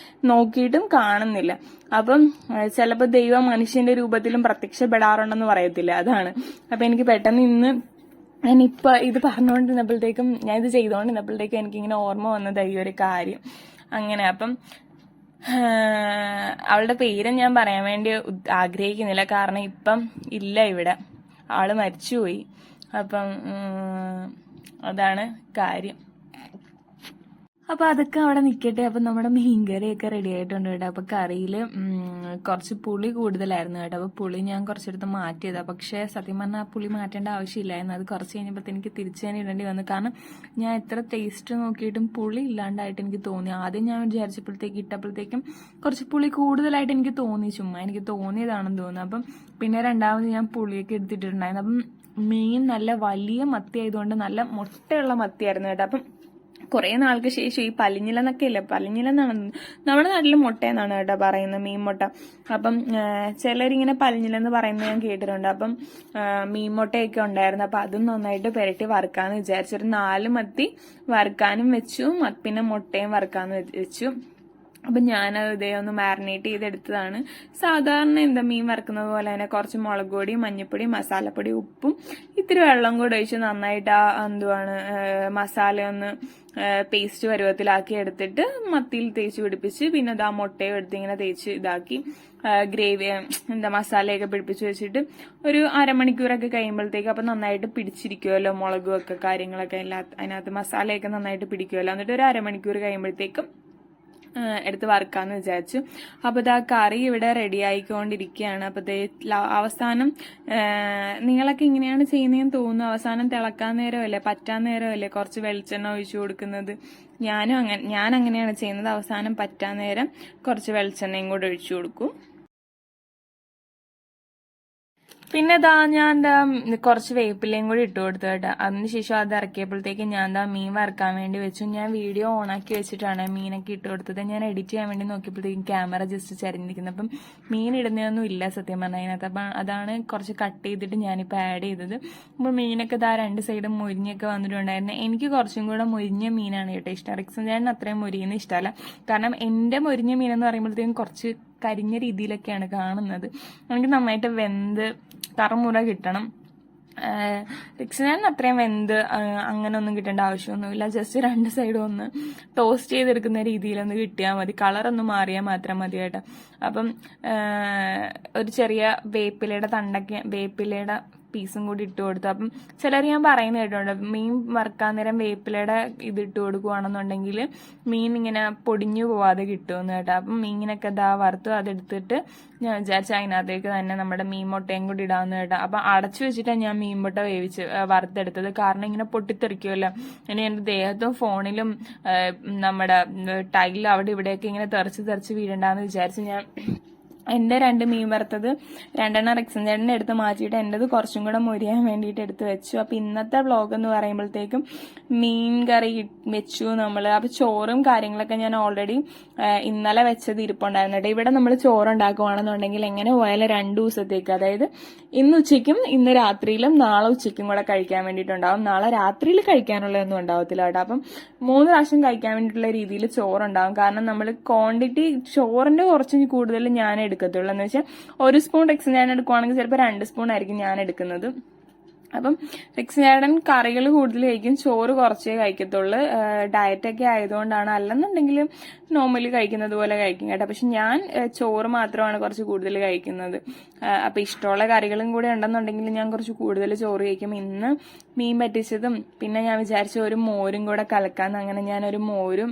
നോക്കിയിട്ടും കാണുന്നില്ല. അപ്പം ചിലപ്പോൾ ദൈവം മനുഷ്യന്റെ രൂപത്തിലും പ്രത്യക്ഷപ്പെടാറുണ്ടെന്ന് പറയത്തില്ല, അതാണ്. അപ്പൊ എനിക്ക് പെട്ടെന്ന് ഞാനിപ്പോ ഇത് പറഞ്ഞുകൊണ്ടിരുന്നപ്പോഴത്തേക്കും, ഞാൻ ഇത് ചെയ്തുകൊണ്ടിരുന്നപ്പോഴത്തേക്കും എനിക്കിങ്ങനെ ഓർമ്മ വന്നത് ഈ ഒരു കാര്യം. അങ്ങനെ അപ്പം അവളുടെ പേര് ഞാൻ പറയാൻ വേണ്ടി ആഗ്രഹിക്കുന്നില്ല, കാരണം ഇപ്പം ഇല്ല ഇവിടെ, ആള് മരിച്ചുപോയി. അപ്പം അതാണ് കാര്യം. അപ്പൊ അതൊക്കെ അവിടെ നിൽക്കട്ടെ. അപ്പൊ നമ്മുടെ മീൻകറിയൊക്കെ റെഡി ആയിട്ടുണ്ട് കേട്ടോ. അപ്പൊ കറിയില് കുറച്ച് പുളി കൂടുതലായിരുന്നു കേട്ടോ. അപ്പൊ പുളി ഞാൻ കുറച്ചെടുത്ത് മാറ്റിയതാ. പക്ഷെ സത്യം പറഞ്ഞാൽ ആ പുളി മാറ്റേണ്ട ആവശ്യമില്ലായിരുന്നു. അത് കുറച്ച് കഴിഞ്ഞപ്പോൾ എനിക്ക് തിരിച്ചു തന്നെ ഇടേണ്ടി വന്നു. കാരണം ഞാൻ എത്ര ടേസ്റ്റ് നോക്കിയിട്ടും പുളി ഇല്ലാണ്ടായിട്ട് എനിക്ക് തോന്നി. ആദ്യം ഞാൻ ഇട്ടപ്പോഴത്തേക്കും കുറച്ച് പുളി കൂടുതലായിട്ട് എനിക്ക് തോന്നി, ചുമ്മാ എനിക്ക് തോന്നിയതാണെന്ന് തോന്നുന്നു. അപ്പം പിന്നെ രണ്ടാമത് ഞാൻ പുളിയൊക്കെ എടുത്തിട്ടുണ്ടായിരുന്നു. അപ്പം മീൻ നല്ല വലിയ മത്തി ആയതുകൊണ്ട് നല്ല മുട്ടയുള്ള മത്തിയായിരുന്നു കേട്ടോ. അപ്പം കുറെ നാൾക്ക് ശേഷം ഈ പലിഞ്ഞിലെന്നൊക്കെ ഇല്ല, പലിഞ്ഞിലെന്നാണ് നമ്മുടെ നാട്ടിൽ മുട്ടയെന്നാണ് കേട്ടോ പറയുന്നത്, മീൻ മുട്ട. അപ്പം ചിലരിങ്ങനെ പലിഞ്ഞിലെന്ന് പറയുന്നത് ഞാൻ കേട്ടിട്ടുണ്ട്. അപ്പം മീൻ മുട്ടയൊക്കെ ഉണ്ടായിരുന്നു. അപ്പൊ അതും നന്നായിട്ട് പുരട്ടി വറുക്കാന്ന് വിചാരിച്ചൊരു 4 മത്തി വറുക്കാനും വെച്ചു, പിന്നെ മുട്ടയും വറുക്കാന്ന് വെച്ചു. അപ്പൊ ഞാനത് ഇതേ ഒന്ന് മാരിനേറ്റ് ചെയ്തെടുത്തതാണ്. സാധാരണ മീൻ വറുക്കുന്നത് പോലെ തന്നെ കുറച്ച് മുളക് പൊടി, മഞ്ഞൾപ്പൊടി, മസാലപ്പൊടി, ഉപ്പും ഇത്തിരി വെള്ളം കൂടെ ഒഴിച്ച് നന്നായിട്ട് മസാല ഒന്ന് പേസ്റ്റ് പരുവത്തിലാക്കി എടുത്തിട്ട് മത്തിയിൽ തേച്ച് പിടിപ്പിച്ച്, പിന്നെ അത് ആ മുട്ടയും എടുത്ത് ഇങ്ങനെ തേച്ച് ഇതാക്കി ഗ്രേവി മസാലയൊക്കെ പിടിപ്പിച്ച് വെച്ചിട്ട് ഒരു അരമണിക്കൂറൊക്കെ കഴിയുമ്പോഴത്തേക്ക് അപ്പൊ നന്നായിട്ട് പിടിച്ചിരിക്കുമല്ലോ, മുളകും ഒക്കെ കാര്യങ്ങളൊക്കെ അതിനകത്ത് മസാലയൊക്കെ നന്നായിട്ട് പിടിക്കുമല്ലോ. എന്നിട്ട് ഒരു അരമണിക്കൂർ കഴിയുമ്പോഴത്തേക്കും എടുത്ത് വറുക്കാന്ന് വിചാരിച്ചു. അപ്പൊ ഇതാ കറി ഇവിടെ റെഡി ആയിക്കൊണ്ടിരിക്കുകയാണ്. അപ്പൊ അവസാനം നിങ്ങളൊക്കെ ഇങ്ങനെയാണ് ചെയ്യുന്നതെന്ന് തോന്നുന്നു. അവസാനം തിളക്കാൻ നേരമല്ലേ, പറ്റാൻ നേരമല്ലേ കുറച്ച് വെളിച്ചെണ്ണ ഒഴിച്ചു കൊടുക്കുന്നത്. ഞാൻ അങ്ങനെയാണ് ചെയ്യുന്നത്. അവസാനം പറ്റാൻ നേരം കുറച്ച് വെളിച്ചെണ്ണയും കൂടെ ഒഴിച്ചു കൊടുക്കും. പിന്നെ ഞാൻ കുറച്ച് വേപ്പിലയും കൂടി ഇട്ട് കൊടുത്തു കേട്ടോ. അതിനുശേഷം അത് ഇറക്കിയപ്പോഴത്തേക്ക് ഞാൻ മീൻ വറുക്കാൻ വേണ്ടി വെച്ചു. ഞാൻ വീഡിയോ ഓണാക്കി വെച്ചിട്ടാണ് മീനൊക്കെ ഇട്ട് കൊടുത്തത്. ഞാൻ എഡിറ്റ് ചെയ്യാൻ വേണ്ടി നോക്കിയപ്പോഴത്തേക്കും ക്യാമറ ജസ്റ്റ് ചരിഞ്ഞിരിക്കുന്നത്. അപ്പം മീൻ ഇടുന്നതൊന്നും ഇല്ല സത്യം പറഞ്ഞാൽ അതിനകത്ത്. അപ്പം അതാണ് കുറച്ച് കട്ട് ചെയ്തിട്ട് ഞാനിപ്പോൾ ആഡ് ചെയ്തത്. അപ്പോൾ മീനൊക്കെ 2 സൈഡും മുരിഞ്ഞൊക്കെ വന്നിട്ടുണ്ടായിരുന്നു. എനിക്ക് കുറച്ചും കൂടെ മുരിഞ്ഞ മീനാണ് കേട്ടോ ഇഷ്ടം. റിക്സൻ ചേട്ടന് അത്രയും മുരിയുന്ന ഇഷ്ടമല്ല. കാരണം എന്റെ മുരിഞ്ഞ മീനെന്ന് പറയുമ്പോഴത്തേക്കും കുറച്ച് കരിഞ്ഞ രീതിയിലൊക്കെയാണ് കാണുന്നത്. എനിക്ക് നന്നായിട്ട് വെന്ത് കറുമുറ കിട്ടണം. റിക്സിനാൻ അത്രയും വെന്ത് അങ്ങനെ ഒന്നും കിട്ടേണ്ട ആവശ്യമൊന്നുമില്ല. ജസ്റ്റ് 2 സൈഡും ഒന്ന് ടോസ്റ്റ് ചെയ്തെടുക്കുന്ന രീതിയിലൊന്ന് കിട്ടിയാൽ മതി. കളറൊന്ന് മാറിയാൽ മാത്രം മതി കേട്ടോ. അപ്പം ഒരു ചെറിയ വേപ്പിലയുടെ പീസും കൂടി ഇട്ട് കൊടുത്തു. അപ്പം ചിലർ ഞാൻ പറയുന്നത് കേട്ടിട്ടുണ്ട്, മീൻ വറുക്കാൻ നേരം വേപ്പിലയുടെ ഇത് ഇട്ട് കൊടുക്കുകയാണെന്നുണ്ടെങ്കിൽ മീൻ ഇങ്ങനെ പൊടിഞ്ഞു പോവാതെ കിട്ടുമെന്ന് കേട്ടോ. അപ്പം മീനിനൊക്കെ വറുത്തു അതെടുത്തിട്ട് ഞാൻ വിചാരിച്ച അതിനകത്തേക്ക് തന്നെ നമ്മുടെ മീൻ മുട്ടയും കൂടി ഇടാമെന്ന് കേട്ടോ. അപ്പം അടച്ചു വെച്ചിട്ടാണ് ഞാൻ മീൻ മുട്ട വറുത്തെടുത്തത്. കാരണം ഇങ്ങനെ പൊട്ടിത്തെറിക്കുമല്ലോ. ഇനി എൻ്റെ ദേഹത്തും ഫോണിലും നമ്മുടെ ടൈലിലും അവിടെ ഇവിടെയൊക്കെ ഇങ്ങനെ തെറിച്ച് വീഴണ്ടെന്ന് വിചാരിച്ച് ഞാൻ എൻ്റെ 2 മീൻ വറുത്തത് 2 റിക്സൺ ചേട്ടൻ്റെ എടുത്ത് മാറ്റിയിട്ട് എൻ്റെത് കുറച്ചും കൂടെ മൊരിയാൻ വേണ്ടിയിട്ട് എടുത്ത് വെച്ചു. അപ്പം ഇന്നത്തെ വ്ളോഗ് എന്ന് പറയുമ്പോഴത്തേക്കും മീൻ കറി വെച്ചു നമ്മൾ. അപ്പം ചോറും കാര്യങ്ങളൊക്കെ ഞാൻ ഓൾറെഡി ഇന്നലെ വെച്ചത് ഇരിപ്പുണ്ടായിരുന്നു കേട്ടോ. ഇവിടെ നമ്മൾ ചോറുണ്ടാക്കുവാണെന്നുണ്ടെങ്കിൽ എങ്ങനെ പോയാലും 2 ദിവസത്തേക്ക്, അതായത് ഇന്ന് ഉച്ചയ്ക്കും ഇന്ന് രാത്രിയിലും നാളെ ഉച്ചയ്ക്കും കൂടെ കഴിക്കാൻ വേണ്ടിയിട്ടുണ്ടാവും. നാളെ രാത്രിയിൽ കഴിക്കാനുള്ളതൊന്നും ഉണ്ടാവത്തില്ല കേട്ടോ. അപ്പം 3 പ്രാവശ്യം കഴിക്കാൻ വേണ്ടിയിട്ടുള്ള രീതിയിൽ ചോറുണ്ടാവും. കാരണം നമ്മൾ ക്വാണ്ടിറ്റി ചോറിൻ്റെ കുറച്ച് കൂടുതൽ ഞാൻ എടുക്കത്തുള്ളൂ. എന്ന് വെച്ചാൽ 1 സ്പൂൺ റിക്സൺ ചേട്ടൻ എടുക്കുവാണെങ്കിൽ ചിലപ്പോൾ 2 സ്പൂൺ ആയിരിക്കും ഞാൻ എടുക്കുന്നത്. അപ്പം റിക്സൺ ചേട്ടൻ കറികൾ കൂടുതൽ കഴിക്കും, ചോറ് കുറച്ചേ കഴിക്കത്തുള്ളൂ. ഡയറ്റൊക്കെ ആയതുകൊണ്ടാണ്, അല്ലെന്നുണ്ടെങ്കിൽ നോർമലി കഴിക്കുന്നത് പോലെ കഴിക്കും കേട്ടോ. പക്ഷെ ഞാൻ ചോറ് മാത്രമാണ് കുറച്ച് കൂടുതൽ കഴിക്കുന്നത്. അപ്പം ഇഷ്ടമുള്ള കറികളും കൂടെ ഉണ്ടെന്നുണ്ടെങ്കിൽ ഞാൻ കുറച്ച് കൂടുതൽ ചോറ് കഴിക്കും. ഇന്ന് മീൻ പറ്റിച്ചതും പിന്നെ ഞാൻ വിചാരിച്ച ഒരു മോരും കൂടെ കലക്കാന്ന്. അങ്ങനെ ഞാനൊരു മോരും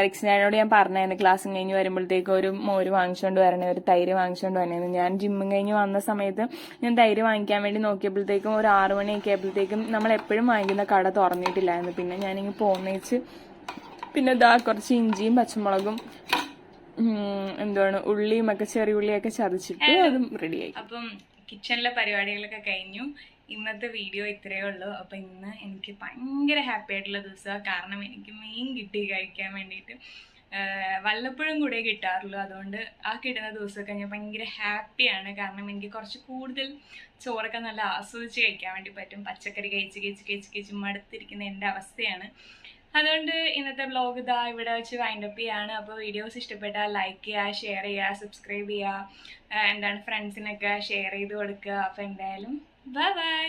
റിക്സൺ ചേട്ടനോട് ഞാൻ പറഞ്ഞായിരുന്നു ക്ലാസ്സും കഴിഞ്ഞ് വരുമ്പോഴത്തേക്ക് ഒരു മോര് വാങ്ങിച്ചുകൊണ്ട് വരണേ, ഒരു തൈര് വാങ്ങിച്ചുകൊണ്ട് വരണേന്ന്. ഞാൻ ജിമ്മും കഴിഞ്ഞ് വന്ന സമയത്ത് ഞാൻ തൈര് വാങ്ങിക്കാൻ വേണ്ടി നോക്കിയപ്പോഴത്തേക്കും ഒരു 6 മണിയൊക്കെ ആയപ്പോഴത്തേക്കും നമ്മൾ എപ്പോഴും വാങ്ങിക്കുന്ന കട തുറന്നിട്ടില്ലായിരുന്നു. പിന്നെ ഞാനിങ്ങനെ പോന്നേച്ച് പിന്നെ കുറച്ച് ഇഞ്ചിയും പച്ചമുളകും ഉള്ളിയും ഒക്കെ ചെറിയ ഉള്ളിയൊക്കെ ചതച്ചിട്ട് അതും റെഡിയായി. അപ്പം കിച്ചണിലെ പരിപാടികളൊക്കെ കഴിഞ്ഞു. ഇന്നത്തെ വീഡിയോ ഇത്രയേ ഉള്ളൂ. അപ്പം ഇന്ന് എനിക്ക് ഭയങ്കര ഹാപ്പി ആയിട്ടുള്ള ദിവസമാണ്. കാരണം എനിക്ക് മീൻ കിട്ടി കഴിക്കാൻ വേണ്ടിയിട്ട്. വല്ലപ്പോഴും കൂടെ കിട്ടാറുള്ളൂ. അതുകൊണ്ട് ആ കിട്ടുന്ന ദിവസമൊക്കെ ഞാൻ ഭയങ്കര ഹാപ്പിയാണ്. കാരണം എനിക്ക് കുറച്ച് കൂടുതൽ ചോറൊക്കെ നല്ല ആസ്വദിച്ച് കഴിക്കാൻ വേണ്ടി പറ്റും. പച്ചക്കറി കഴിച്ച് മടുത്തിരിക്കുന്ന എൻ്റെ അവസ്ഥയാണ്. അതുകൊണ്ട് ഇന്നത്തെ വ്ലോഗ് ഇവിടെ വെച്ച് വൈൻഡപ്പ് ചെയ്യാണ്. അപ്പോൾ വീഡിയോസ് ഇഷ്ടപ്പെട്ടാൽ ലൈക്ക് ചെയ്യുക, ഷെയർ ചെയ്യുക, സബ്സ്ക്രൈബ് ചെയ്യുക, ഫ്രണ്ട്സിനൊക്കെ ഷെയർ ചെയ്ത് കൊടുക്കുക. അപ്പോൾ എന്തായാലും ബൈ.